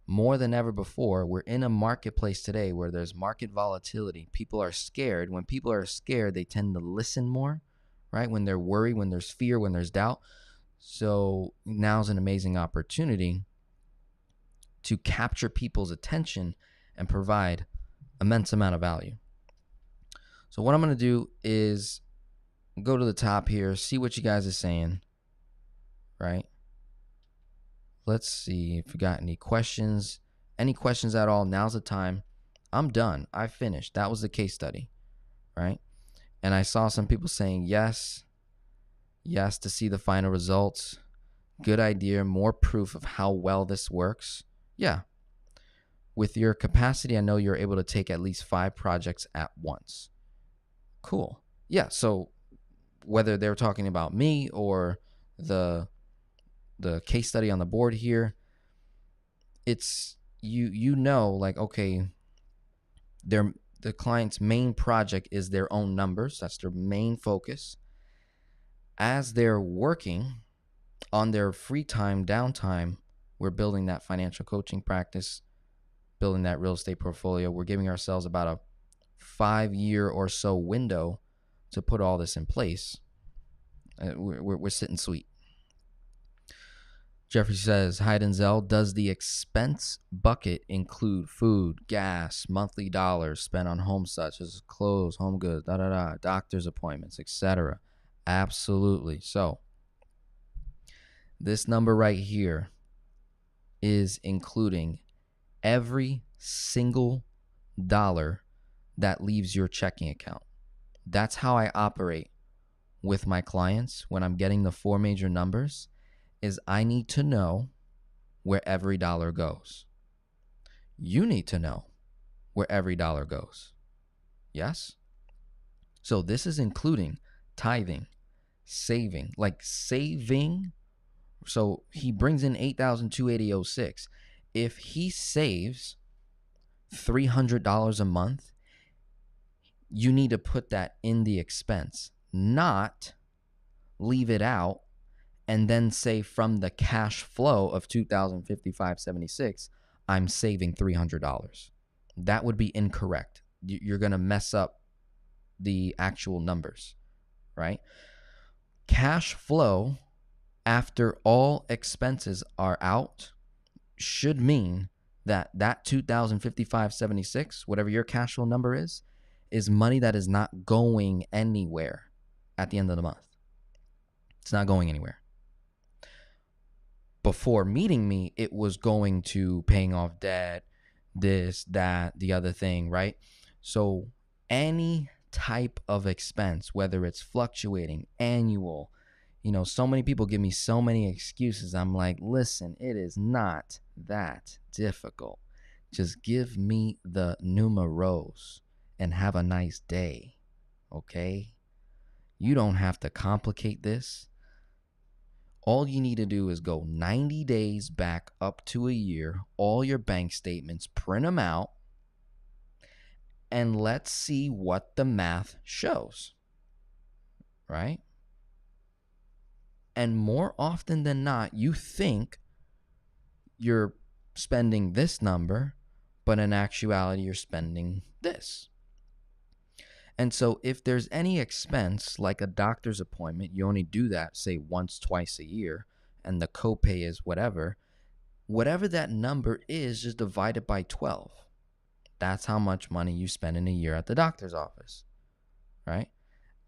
more than ever before. We're in a marketplace today where there's market volatility. People are scared. When people are scared, they tend to listen more, right? When they're worried, when there's fear, when there's doubt. So now's an amazing opportunity to capture people's attention and provide immense amount of value. So what I'm going to do is go to the top here, see what you guys are saying, right? Let's see if we got any questions. Any questions at all? Now's the time. I'm done. I finished. That was the case study, right? And I saw some people saying yes to see the final results. Good idea. More proof of how well this works. Yeah. With your capacity, I know you're able to take at least 5 projects at once. Cool. Yeah. So whether they're talking about me or the case study on the board here, it's you know, like, okay, the client's main project is their own numbers. That's their main focus. As they're working on their free time, downtime, we're building that financial coaching practice, building that real estate portfolio. We're giving ourselves about a 5-year or so window to put all this in place. We're sitting sweet. Jeffrey says, hi, Denzel. Does the expense bucket include food, gas, monthly dollars spent on homes such as clothes, home goods, doctor's appointments, etc.? Absolutely. So this number right here is including every single dollar that leaves your checking account. That's how I operate with my clients when I'm getting the 4 major numbers, is I need to know where every dollar goes. You need to know where every dollar goes. Yes? So this is including tithing, saving. So he brings in $8,280.06. If he saves $300 a month, you need to put that in the expense, not leave it out and then say from the cash flow of $2,055.76, I'm saving $300. That would be incorrect. You're going to mess up the actual numbers, right? Cash flow after all expenses are out should mean that $2,055.76, whatever your cash flow number is money that is not going anywhere at the end of the month. It's not going anywhere. Before meeting me, it was going to paying off debt, this, that, the other thing, right? So any type of expense, whether it's fluctuating, annual, so many people give me so many excuses. I'm like, listen, it is not that difficult. Just give me the numeros and have a nice day, okay? You don't have to complicate this. All you need to do is go 90 days back up to a year, all your bank statements, print them out, and let's see what the math shows, right? And more often than not, you think you're spending this number, but in actuality, you're spending this. And so if there's any expense, like a doctor's appointment, you only do that, say, once, twice a year, and the copay is whatever that number is, just divide it by 12. That's how much money you spend in a year at the doctor's office, right?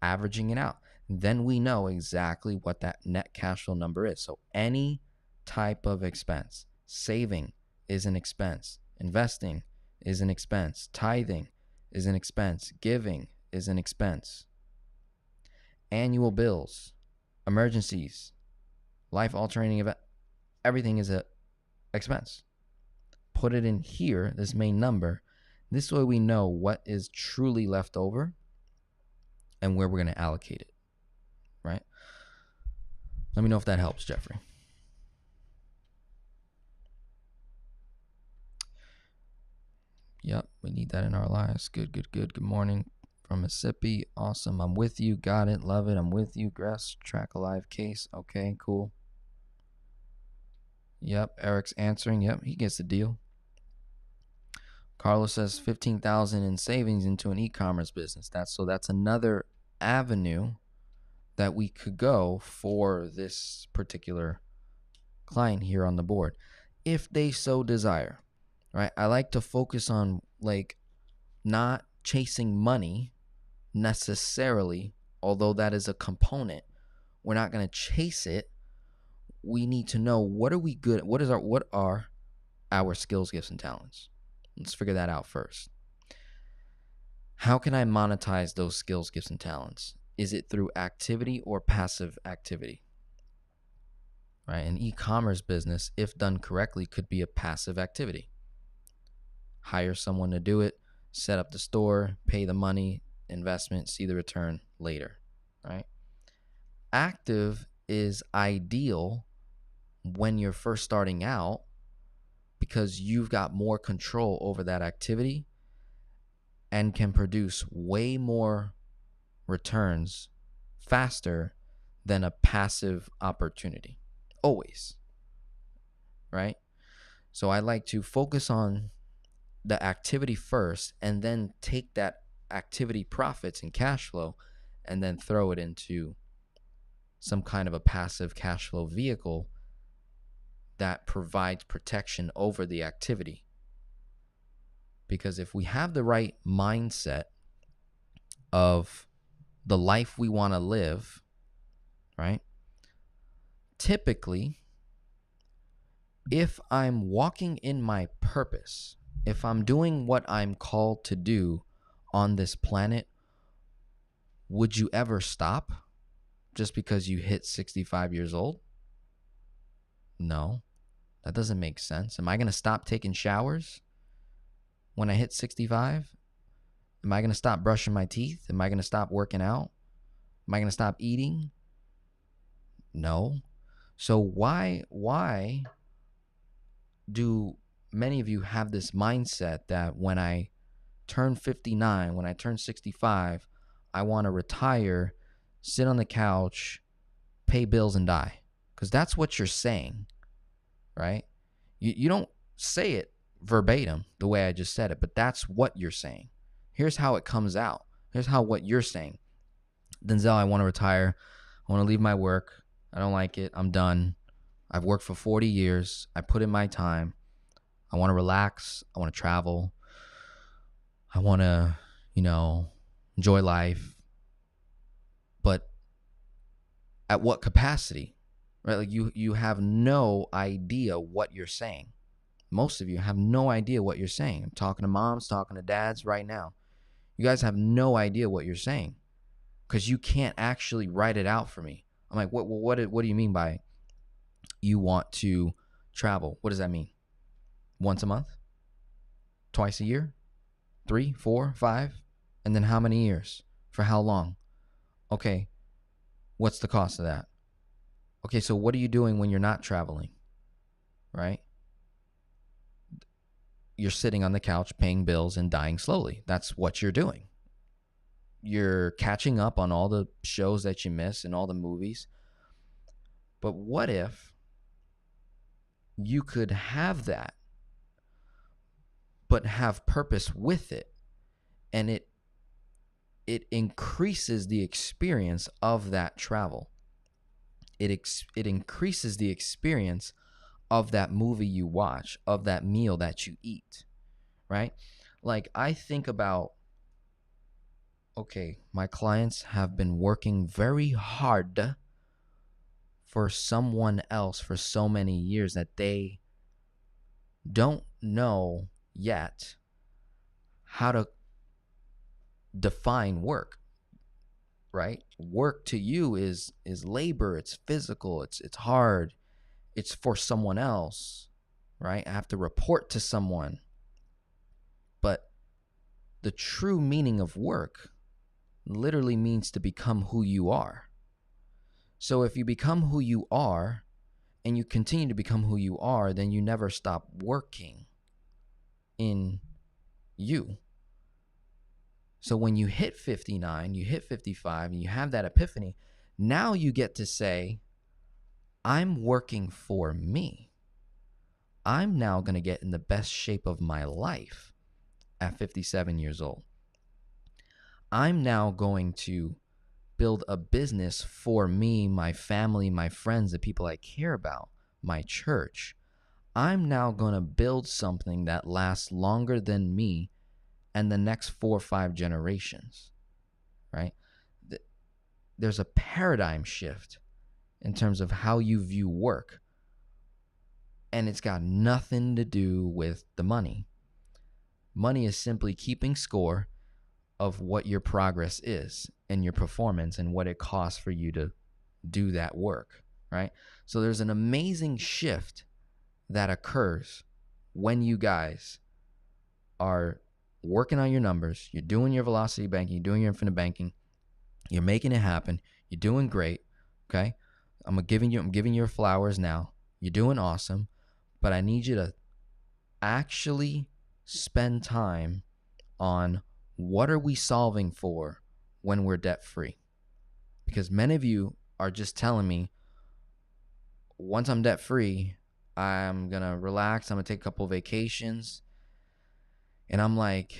Averaging it out. Then we know exactly what that net cash flow number is. So any type of expense, saving is an expense, investing is an expense, tithing is an expense, giving is an expense, annual bills, emergencies, life-altering event, everything is an expense. Put it in here, this main number. This way we know what is truly left over and where we're going to allocate it, right? Let me know if that helps, Jeffrey. Yep, we need that in our lives. Good. Good morning from Mississippi. Awesome. I'm with you. Got it. Love it. I'm with you. Gress, track a live case. Okay, cool. Yep, Eric's answering. Yep, he gets the deal. Carlos says 15,000 in savings into an e-commerce business. That's another avenue that we could go for this particular client here on the board, if they so desire, right? I like to focus on like not chasing money necessarily, although that is a component. We're not going to chase it. we need to know, what are we good at? What are our skills, gifts, and talents? Let's figure that out first. How can I monetize those skills, gifts, and talents? Is it through activity or passive activity? Right? An e-commerce business, if done correctly, could be a passive activity. Hire someone to do it, set up the store, pay the money, investment, see the return later, right? Active is ideal when you're first starting out because you've got more control over that activity and can produce way more returns faster than a passive opportunity. Always, right? So I like to focus on the activity first and then take that activity profits and cash flow and then throw it into some kind of a passive cash flow vehicle that provides protection over the activity. Because if we have the right mindset of the life we want to live, right? Typically, if I'm walking in my purpose, if I'm doing what I'm called to do on this planet, would you ever stop just because you hit 65 years old? No, that doesn't make sense. Am I going to stop taking showers when I hit 65? Am I going to stop brushing my teeth? Am I going to stop working out? Am I going to stop eating? No. So why do many of you have this mindset that when I turn 59, when I turn 65, I want to retire, sit on the couch, pay bills, and die? Because that's what you're saying, right? You don't say it verbatim the way I just said it, but that's what you're saying. Here's how it comes out. Here's how what you're saying. Denzel, I want to retire. I want to leave my work. I don't like it. I'm done. I've worked for 40 years. I put in my time. I want to relax. I want to travel. I want to, enjoy life. But at what capacity? Right? Like you have no idea what you're saying. Most of you have no idea what you're saying. I'm talking to moms, talking to dads right now. You guys have no idea what you're saying because you can't actually write it out for me. I'm like, what do you mean by you want to travel? What does that mean? Once a month? Twice a year? 3, 4, 5? And then how many years? For how long? Okay, what's the cost of that? Okay, so what are you doing when you're not traveling? Right? You're sitting on the couch paying bills and dying slowly. That's what you're doing. You're catching up on all the shows that you miss and all the movies. But what if you could have that, but have purpose with it, and it increases the experience of that travel. It increases the experience of that movie you watch, of that meal that you eat, right? Like I think about, okay, my clients have been working very hard for someone else for so many years that they don't know yet how to define work, right? Work to you is labor, it's physical, it's hard, it's for someone else, right? I have to report to someone. But the true meaning of work literally means to become who you are. So if you become who you are and you continue to become who you are, then you never stop working in you. So when you hit 59, you hit 55, and you have that epiphany, now you get to say, I'm working for me. I'm now going to get in the best shape of my life at 57 years old. I'm now going to build a business for me, my family, my friends, the people I care about, my church. I'm now going to build something that lasts longer than me and the next 4 or 5 generations, right? There's a paradigm shift in terms of how you view work. And it's got nothing to do with the money. Money is simply keeping score of what your progress is and your performance and what it costs for you to do that work, right? So there's an amazing shift that occurs when you guys are working on your numbers, you're doing your velocity banking, you're doing your infinite banking, you're making it happen, you're doing great, okay? I'm giving you your flowers now. You're doing awesome, but I need you to actually spend time on what are we solving for when we're debt free? Because many of you are just telling me, once I'm debt free, I'm going to relax, I'm going to take a couple vacations. And I'm like,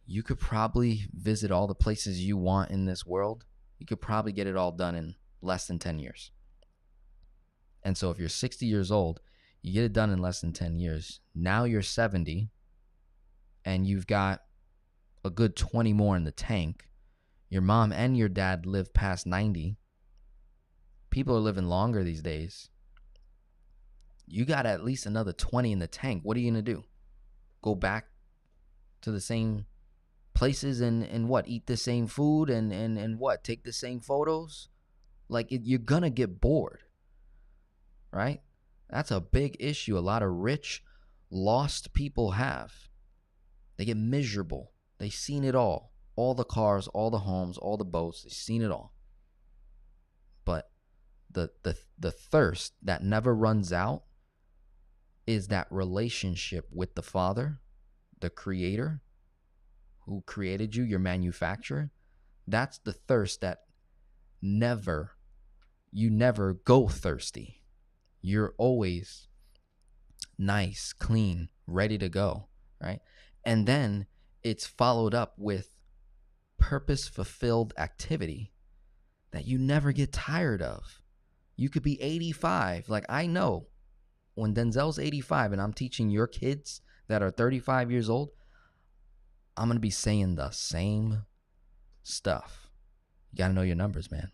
you could probably visit all the places you want in this world. You could probably get it all done in less than 10 years. And so if you're 60 years old, you get it done in less than 10 years. Now you're 70 and you've got a good 20 more in the tank. Your mom and your dad live past 90. People are living longer these days. You got at least another 20 in the tank. What are you going to do? Go back to the same places and what? Eat the same food and what? Take the same photos? You're going to get bored, right? That's a big issue a lot of rich, lost people have. They get miserable. They've seen it all the cars, all the homes, all the boats. They've seen it all. But the thirst that never runs out is that relationship with the Father, the Creator, who created you, your manufacturer. That's the thirst that you never go thirsty. You're always nice, clean, ready to go, right? And then it's followed up with purpose-fulfilled activity that you never get tired of. You could be 85. Like, I know when Denzel's 85 and I'm teaching your kids that are 35 years old, I'm going to be saying the same stuff. You got to know your numbers, man.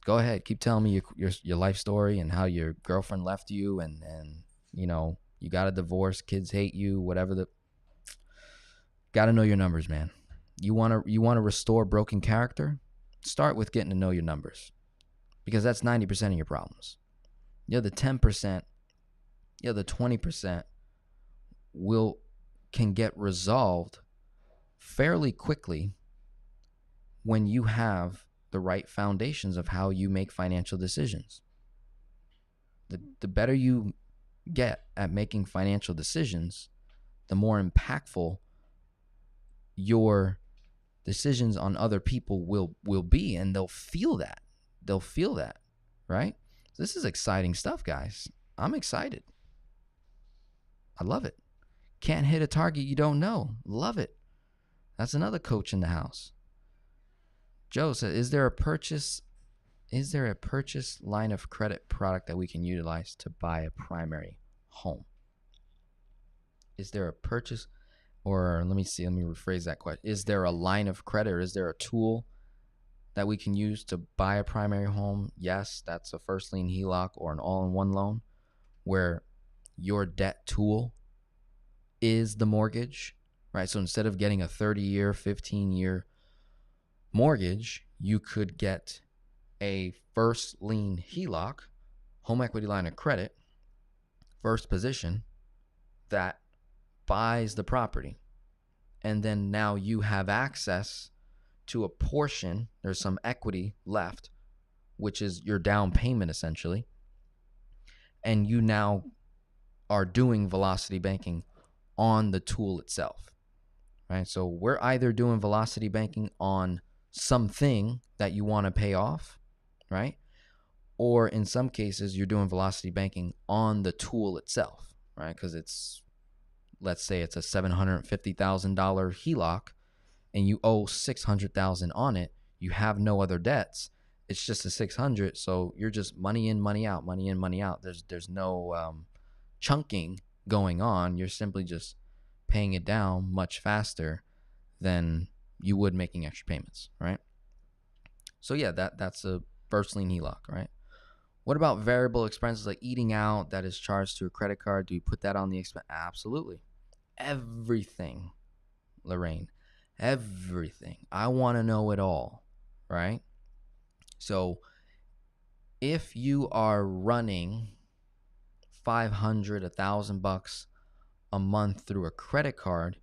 Go ahead. Keep telling me your life story and how your girlfriend left you and you know, you got a divorce, kids hate you, whatever. Got to know your numbers, man. You want to restore broken character? Start with getting to know your numbers, because that's 90% of your problems. The other 10%, the other 20% can get resolved fairly quickly when you have the right foundations of how you make financial decisions. The better you get at making financial decisions, the more impactful your decisions on other people will be, and they'll feel that. They'll feel that, right? This is exciting stuff, guys. I'm excited. I love it. Can't hit a target you don't know. Love it. That's another coach in the house. Joe said, is there a purchase line of credit product that we can utilize to buy a primary home? Is there a purchase, or let me rephrase that question. Is there a line of credit, or is there a tool that we can use to buy a primary home? Yes, that's a first lien HELOC or an all-in-one loan where your debt tool is the mortgage, right? So instead of getting a 30-year, 15-year mortgage, you could get a first lien HELOC, home equity line of credit, first position, that buys the property. And then now you have access to a portion, there's some equity left, which is your down payment essentially. And you now are doing velocity banking on the tool itself, right? So we're either doing velocity banking on something that you want to pay off, right? Or in some cases, you're doing velocity banking on the tool itself, right? Because let's say it's a $750,000 HELOC and you owe $600,000 on it. You have no other debts. It's just a $600,000. So you're just money in, money out, money in, money out. There's no chunking going on. You're simply just paying it down much faster than you would making extra payments, right? So yeah, that's a first lien HELOC, right? What about variable expenses like eating out that is charged to a credit card? Do you put that on the expense? Absolutely. Everything, Lorraine. Everything. I want to know it all, right? So if you are running $500, $1,000 a month through a credit card,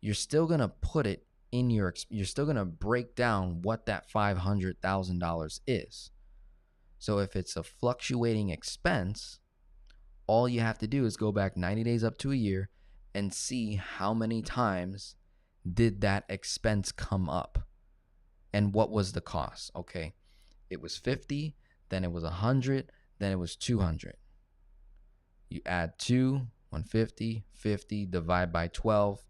you're still going to put it in you're still going to break down what that $500,000 is. So if it's a fluctuating expense, all you have to do is go back 90 days up to a year and see how many times did that expense come up and what was the cost. Okay, it was 50, then it was 100, then it was 200. You add 2, 150, 50, divide by 12.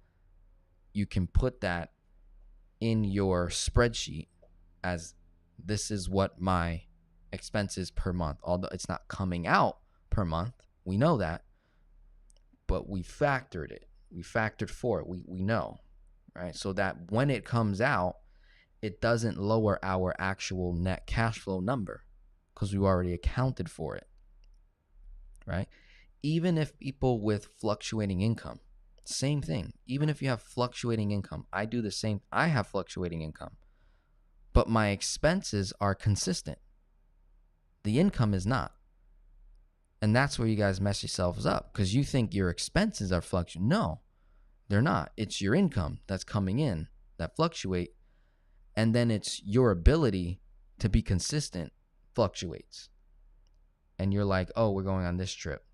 You can put that in your spreadsheet as this is what my expenses per month. Although it's not coming out per month, we know that, but we factored it. We factored for it. We know, right? So that when it comes out, it doesn't lower our actual net cash flow number because we already accounted for it, right? Even if people with fluctuating income, same thing. Even if you have fluctuating income, I do the same. I have fluctuating income, but my expenses are consistent. The income is not. And that's where you guys mess yourselves up because you think your expenses are fluctuating. No, they're not. It's your income that's coming in that fluctuate. And then it's your ability to be consistent fluctuates. And you're like, oh, we're going on this trip.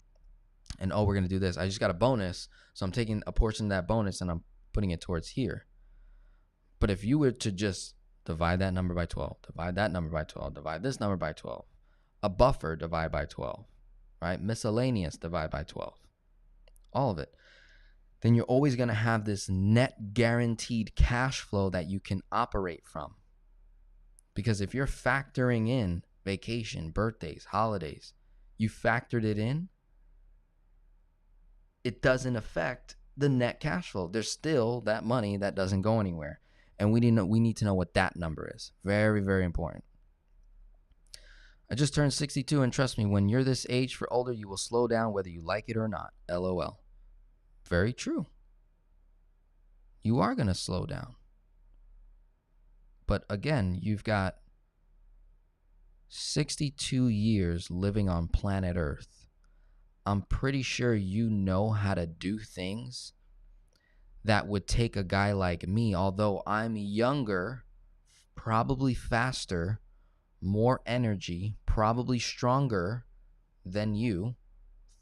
And oh, we're going to do this. I just got a bonus. So I'm taking a portion of that bonus and I'm putting it towards here. But if you were to just divide that number by 12, divide that number by 12, divide this number by 12, a buffer divide by 12, right? Miscellaneous divide by 12, all of it. Then you're always going to have this net guaranteed cash flow that you can operate from. Because if you're factoring in vacation, birthdays, holidays, you factored it in, it doesn't affect the net cash flow. There's still that money that doesn't go anywhere. And we need to know what that number is. Very, very important. I just turned 62 and trust me, when you're this age for older, you will slow down whether you like it or not. LOL. Very true. You are going to slow down. But again, you've got 62 years living on planet Earth. I'm pretty sure you know how to do things that would take a guy like me, although I'm younger, probably faster, more energy, probably stronger than you,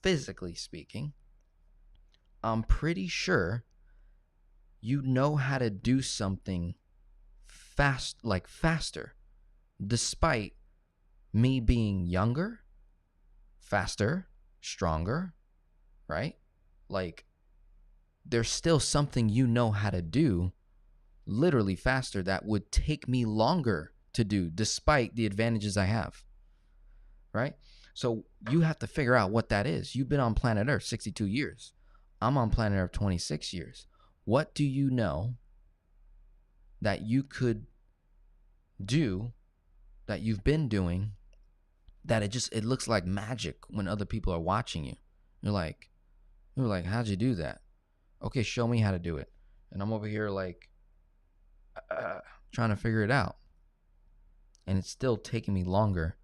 physically speaking. I'm pretty sure you know how to do something faster, despite me being younger, faster, stronger, right? Like, there's still something you know how to do literally faster that would take me longer to do despite the advantages I have, right? So you have to figure out what that is. You've been on planet Earth 62 years. I'm on planet Earth 26 years. What do you know that you could do, that you've been doing, that it looks like magic when other people are watching you? You're like, how'd you do that? Okay, show me how to do it. And I'm over here like trying to figure it out. And it's still taking me longer.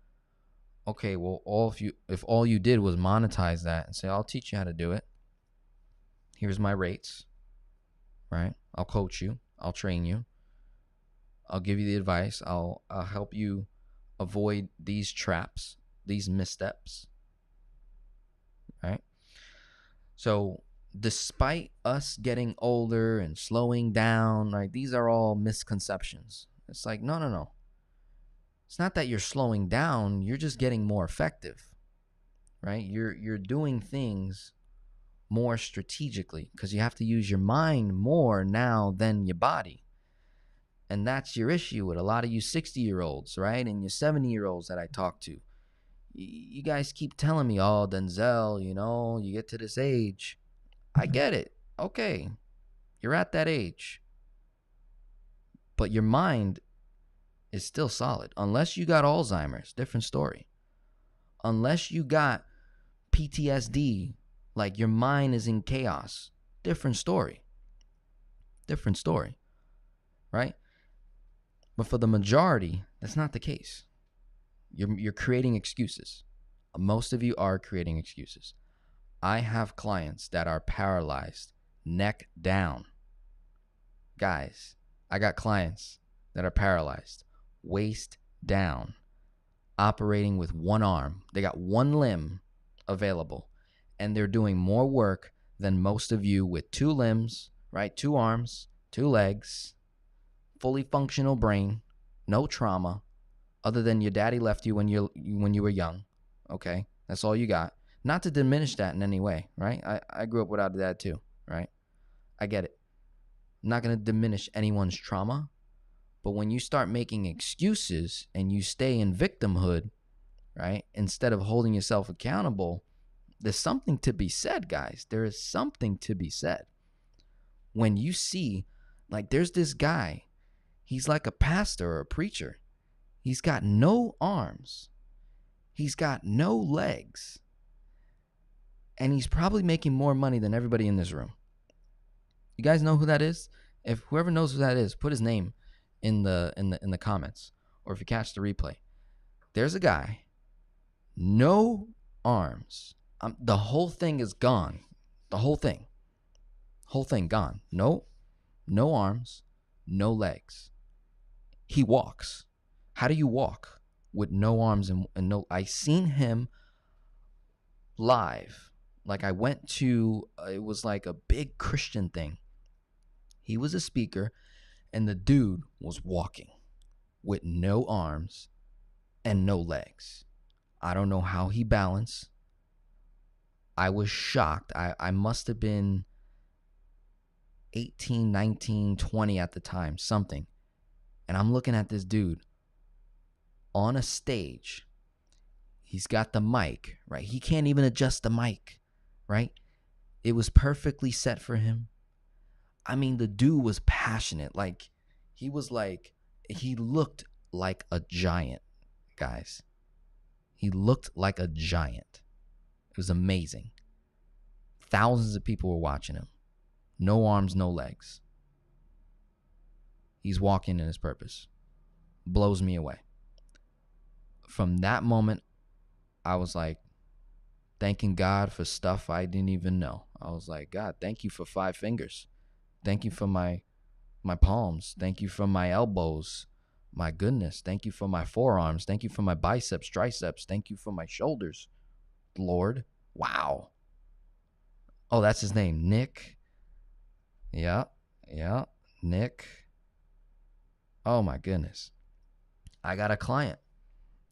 Okay, well, if all you did was monetize that and say, I'll teach you how to do it. Here's my rates, right? I'll coach you. I'll train you. I'll give you the advice. I'll help you avoid these traps, these missteps, right? So despite us getting older and slowing down, right, these are all misconceptions. It's like, no. It's not that you're slowing down. You're just getting more effective, right? You're doing things more strategically because you have to use your mind more now than your body. And that's your issue with a lot of you 60-year-olds, right? And your 70-year-olds that I talk to. You guys keep telling me, oh, Denzel, you get to this age. I get it. Okay. You're at that age. But your mind is still solid. Unless you got Alzheimer's, different story. Unless you got PTSD, like your mind is in chaos, different story. Different story, right? But for the majority, that's not the case. You're creating excuses. Most of you are creating excuses. I have clients that are paralyzed, neck down. Guys, I got clients that are paralyzed, waist down, operating with one arm. They got one limb available, and they're doing more work than most of you with two limbs, right? Two arms, two legs, fully functional brain, no trauma, other than your daddy left you when you were young. Okay, that's all you got. Not to diminish that in any way, right? I grew up without a dad too, right? I get it. I'm not going to diminish anyone's trauma, but when you start making excuses and you stay in victimhood, right, instead of holding yourself accountable, there's something to be said, guys. There is something to be said. When you see, like, there's this guy, he's like a pastor or a preacher. He's got no arms. He's got no legs. And he's probably making more money than everybody in this room. You guys know who that is? If whoever knows who that is, put his name in the comments, or if you catch the replay. There's a guy, no arms. The whole thing is gone. The whole thing gone. No arms, no legs. He walks. How do you walk with no arms and no? I seen him live. Like, I went to, it was like a big Christian thing. He was a speaker, and the dude was walking with no arms and no legs. I don't know how he balanced. I was shocked. I must have been 18, 19, 20 at the time, something. And I'm looking at this dude on a stage. He's got the mic, right? He can't even adjust the mic, right? It was perfectly set for him. I mean, the dude was passionate. Like, he looked like a giant, guys. He looked like a giant. It was amazing. Thousands of people were watching him. No arms, no legs. He's walking in his purpose. Blows me away. From that moment, I was like, thanking God for stuff I didn't even know. I was like, God, thank you for 5 fingers. Thank you for my palms. Thank you for my elbows. My goodness. Thank you for my forearms. Thank you for my biceps, triceps. Thank you for my shoulders, Lord. Wow. Oh, that's his name, Nick. Yeah, Nick. Oh, my goodness. I got a client.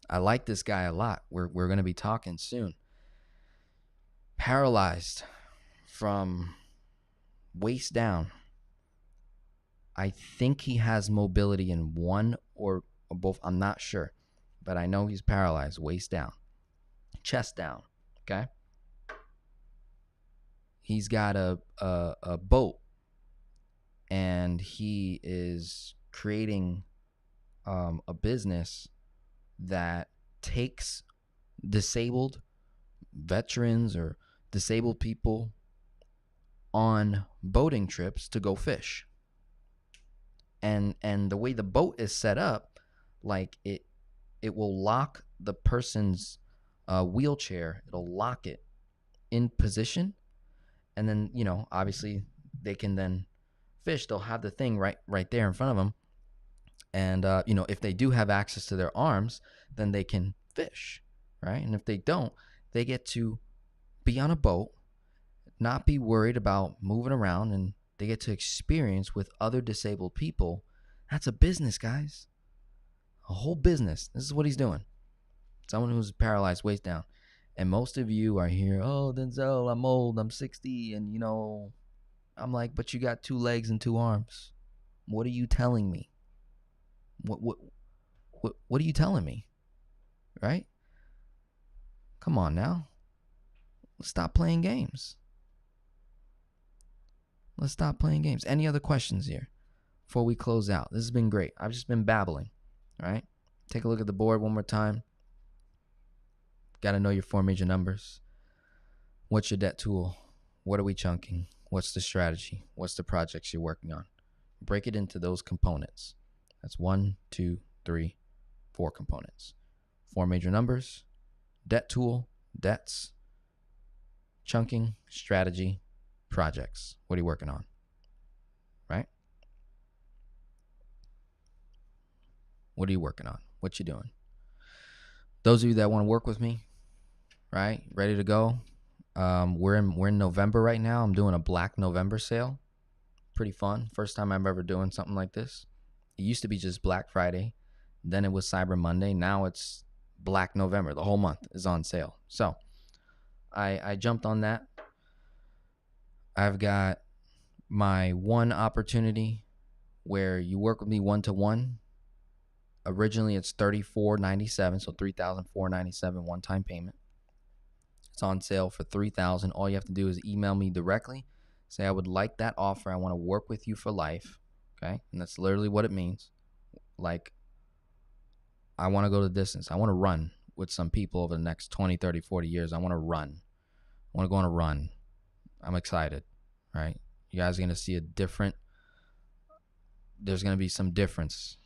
I like this guy a lot. We're going to be talking soon. Paralyzed from waist down. I think he has mobility in one or both. I'm not sure, but I know he's paralyzed, waist down, chest down. Okay. He's got a boat, and he is creating a business that takes disabled veterans or disabled people on boating trips to go fish. And the way the boat is set up, like it will lock the person's wheelchair. It'll lock it in position, and then, you know, obviously they can then fish. They'll have the thing right there in front of them, and you know, if they do have access to their arms, then they can fish, right? And if they don't, they get to be on a boat, not be worried about moving around, and they get to experience with other disabled people. That's a business, guys. A whole business. This is what he's doing. Someone who's paralyzed, waist down. And most of you are here, oh, Denzel, I'm old, I'm 60, and, you know, I'm like, but you got 2 legs and 2 arms. What are you telling me? What are you telling me? Right? Come on now. Let's stop playing games. Let's stop playing games. Any other questions here before we close out? This has been great. I've just been babbling. All right. Take a look at the board one more time. Got to know your 4 major numbers. What's your debt tool? What are we chunking? What's the strategy? What's the projects you're working on? Break it into those components. That's 1, 2, 3, 4 components. 4 major numbers, debt tool, debts, chunking, strategy, projects. What are you working on? Right? What are you working on? What you doing? Those of you that want to work with me, right? Ready to go. We're in November right now. I'm doing a Black November sale. Pretty fun. First time I'm ever doing something like this. It used to be just Black Friday. Then it was Cyber Monday. Now it's Black November. The whole month is on sale. So I jumped on that. I've got my one opportunity where you work with me one-to-one. Originally it's $34.97, so $3,497 one-time payment. It's on sale for $3,000. All you have to do is email me directly. Say, I would like that offer. I want to work with you for life. Okay? And that's literally what it means. Like, I want to go the distance. I want to run with some people over the next 20, 30, 40 years. I want to run. I want to go on a run. I'm excited. Right? You guys are going to see there's going to be some difference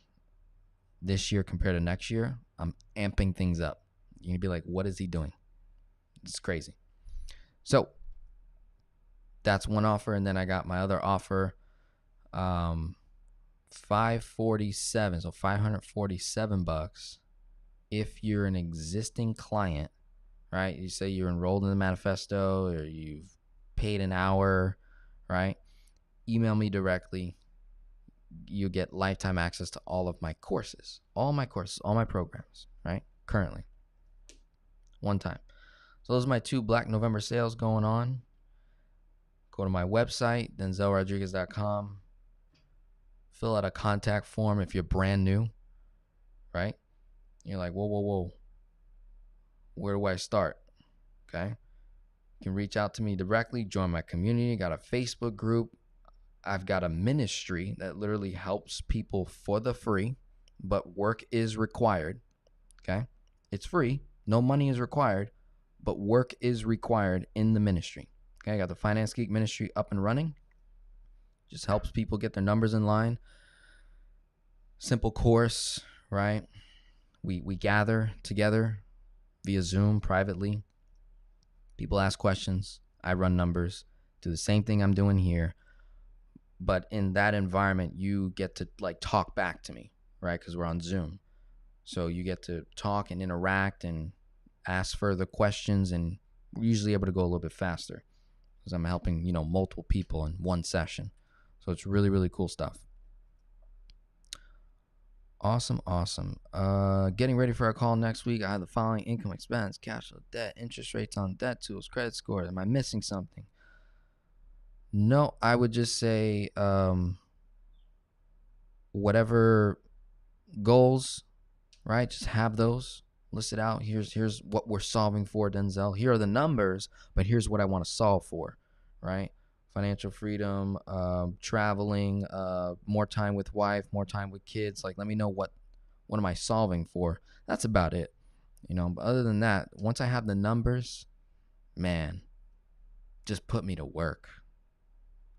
this year compared to next year. I'm amping things up. You're going to be like, what is he doing? It's crazy. So that's one offer. And then I got my other offer, $547. So $547 if you're an existing client, right? You say you're enrolled in the manifesto or you've paid an hour, right? Email me directly. You get lifetime access to all of my courses, all my programs, right? Currently. One time. So those are my 2 Black November sales going on. Go to my website, denzelrodriguez.com. Fill out a contact form if you're brand new, right? You're like, whoa. Where do I start? Okay. You can reach out to me directly, join my community. Got a Facebook group. I've got a ministry that literally helps people for the free, but work is required. Okay. It's free. No money is required, but work is required in the ministry. Okay. I got the Finance Geek ministry up and running. Just helps people get their numbers in line. Simple course, right? We gather together via Zoom privately. People ask questions. I run numbers. Do the same thing I'm doing here. But in that environment, you get to like talk back to me, right? Because we're on Zoom. So you get to talk and interact and ask further questions, and we're usually able to go a little bit faster because I'm helping, multiple people in one session. So it's really, really cool stuff. Awesome. Getting ready for our call next week. I have the following: income, expense, cash flow, debt, interest rates on debt tools, credit score. Am I missing something? No, I would just say whatever goals, right? Just have those listed out. Here's what we're solving for, Denzel. Here are the numbers, but here's what I want to solve for, right? Financial freedom, traveling, more time with wife, more time with kids. Like, let me know what am I solving for. That's about it, But other than that, once I have the numbers, man, just put me to work.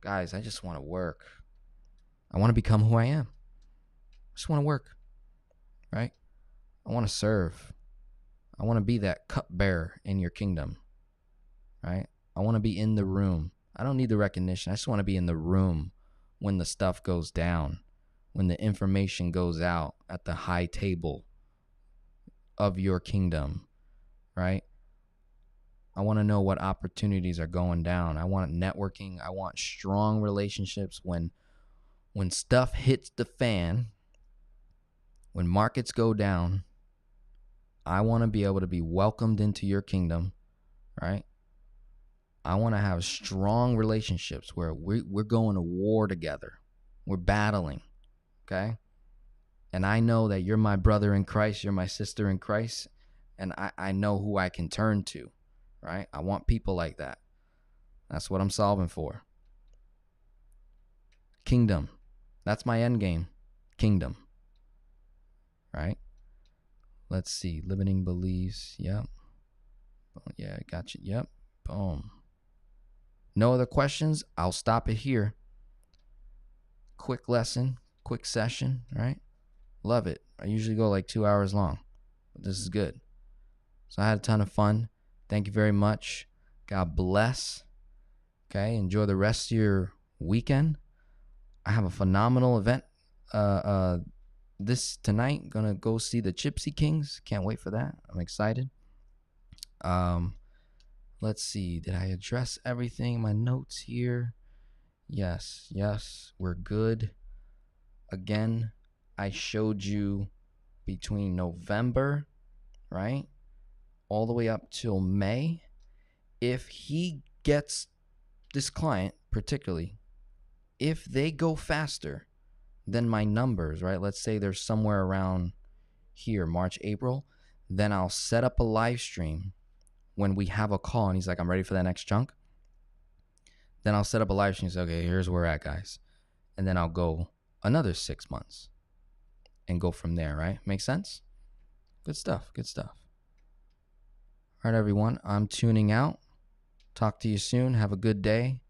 Guys, I just want to work. I want to become who I am. I just want to work, right? I want to serve. I want to be that cupbearer in your kingdom, right? I want to be in the room. I don't need the recognition. I just want to be in the room when the stuff goes down, when the information goes out at the high table of your kingdom, right? I want to know what opportunities are going down. I want networking. I want strong relationships when stuff hits the fan, when markets go down. I want to be able to be welcomed into your kingdom, right? I want to have strong relationships where we're going to war together. We're battling, okay? And I know that you're my brother in Christ, you're my sister in Christ, and I know who I can turn to, right? I want people like that. That's what I'm solving for. Kingdom. That's my end game. Kingdom. right? Let's see. Limiting beliefs. Yep. Oh, yeah, got you. Yep. Boom. No other questions? I'll stop it here. Quick lesson, quick session, right? Love it. I usually go like 2 hours long, but this is good. So I had a ton of fun. Thank you very much. God bless. Okay, enjoy the rest of your weekend. I have a phenomenal event this tonight. Gonna go see the Gypsy Kings. Can't wait for that. I'm excited. Let's see. Did I address everything? My notes here. Yes, we're good. Again, I showed you between November, right, all the way up till May. If he gets, this client particularly, if they go faster than my numbers, right, let's say they're somewhere around here, March, April, then I'll set up a live stream when we have a call and he's like, I'm ready for that next chunk. Then I'll set up a live stream and say, okay, here's where we're at, guys. And then I'll go another 6 months and go from there, right? Make sense? Good stuff. All right, everyone, I'm tuning out. Talk to you soon. Have a good day.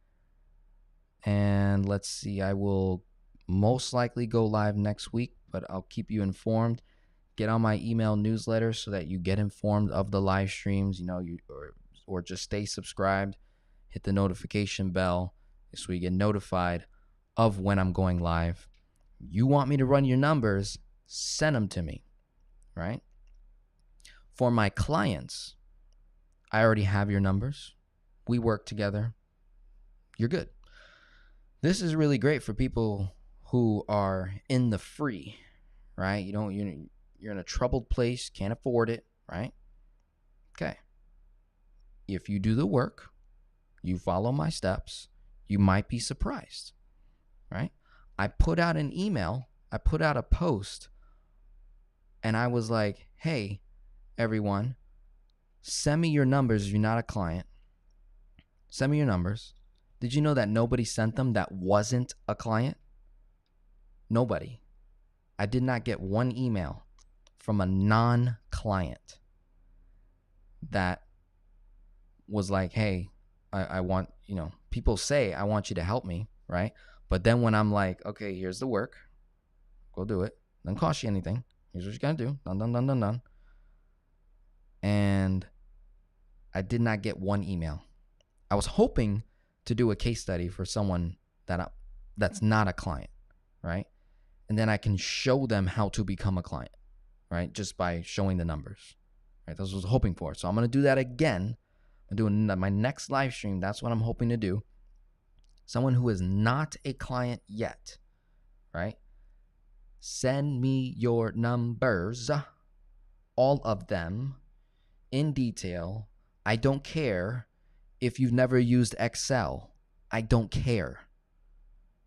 And let's see, I will most likely go live next week, but I'll keep you informed. Get on my email newsletter so that you get informed of the live streams, or just stay subscribed. Hit the notification bell so you get notified of when I'm going live. You want me to run your numbers, send them to me, right? For my clients, I already have your numbers. We work together. You're good. This is really great for people who are in the free, right? You're in a troubled place, can't afford it, right? Okay. If you do the work, you follow my steps, you might be surprised, right? I put out an email, I put out a post, and I was like, hey, everyone, send me your numbers if you're not a client. Send me your numbers. Did you know that nobody sent them that wasn't a client? Nobody. I did not get one email from a non-client that was like, hey, I want, people say, I want you to help me, right? But then when I'm like, okay, here's the work, go do it. Doesn't cost you anything. Here's what you gotta do. Done. And I did not get one email. I was hoping to do a case study for someone that's not a client, right? And then I can show them how to become a client, right? Just by showing the numbers, right? That's what I was hoping for. So I'm going to do that again. I'm doing my next live stream. That's what I'm hoping to do. Someone who is not a client yet, right? Send me your numbers, all of them, in detail. I don't care if you've never used Excel. I don't care.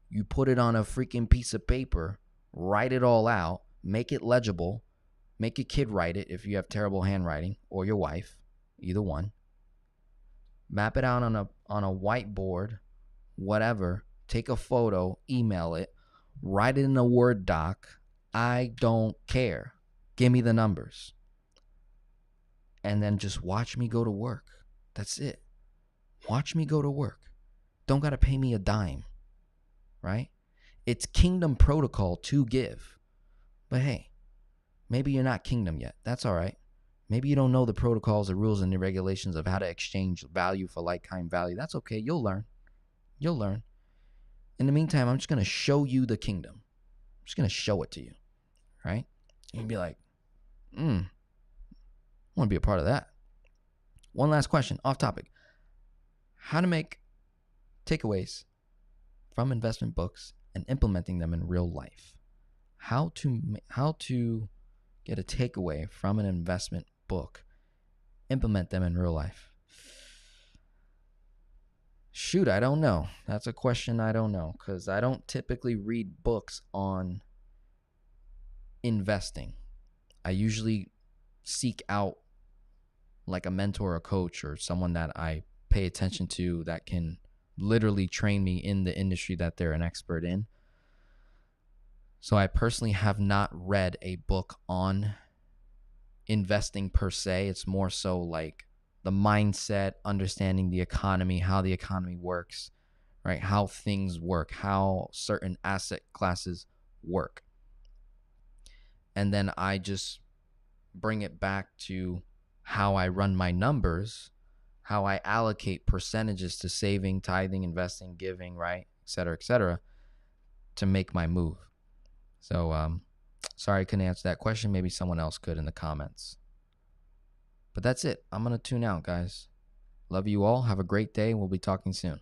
You put it on a freaking piece of paper, write it all out, make it legible, make your kid write it if you have terrible handwriting, or your wife, either one. Map it out on a whiteboard, whatever. Take a photo, email it, write it in a Word doc. I don't care. Give me the numbers. And then just watch me go to work. That's it. Watch me go to work. Don't got to pay me a dime, right? It's kingdom protocol to give. But hey, maybe you're not kingdom yet. That's all right. Maybe you don't know the protocols, the rules, and the regulations of how to exchange value for like-kind value. That's okay. You'll learn. In the meantime, I'm just going to show you the kingdom. I'm just going to show it to you, right? You'd be like, I want to be a part of that. One last question, off topic. How to make takeaways from investment books and implementing them in real life. How to get a takeaway from an investment book, implement them in real life. Shoot, I don't know. That's a question I don't know, because I don't typically read books on investing. I usually seek out like a mentor, a coach, or someone that I pay attention to that can literally train me in the industry that they're an expert in. So I personally have not read a book on investing per se. It's more so like the mindset, understanding the economy, how the economy works, right? How things work, how certain asset classes work. And then I just bring it back to how I run my numbers, how I allocate percentages to saving, tithing, investing, giving, right? Et cetera, to make my move. So, sorry I couldn't answer that question. Maybe someone else could in the comments. But that's it. I'm going to tune out, guys. Love you all. Have a great day. We'll be talking soon.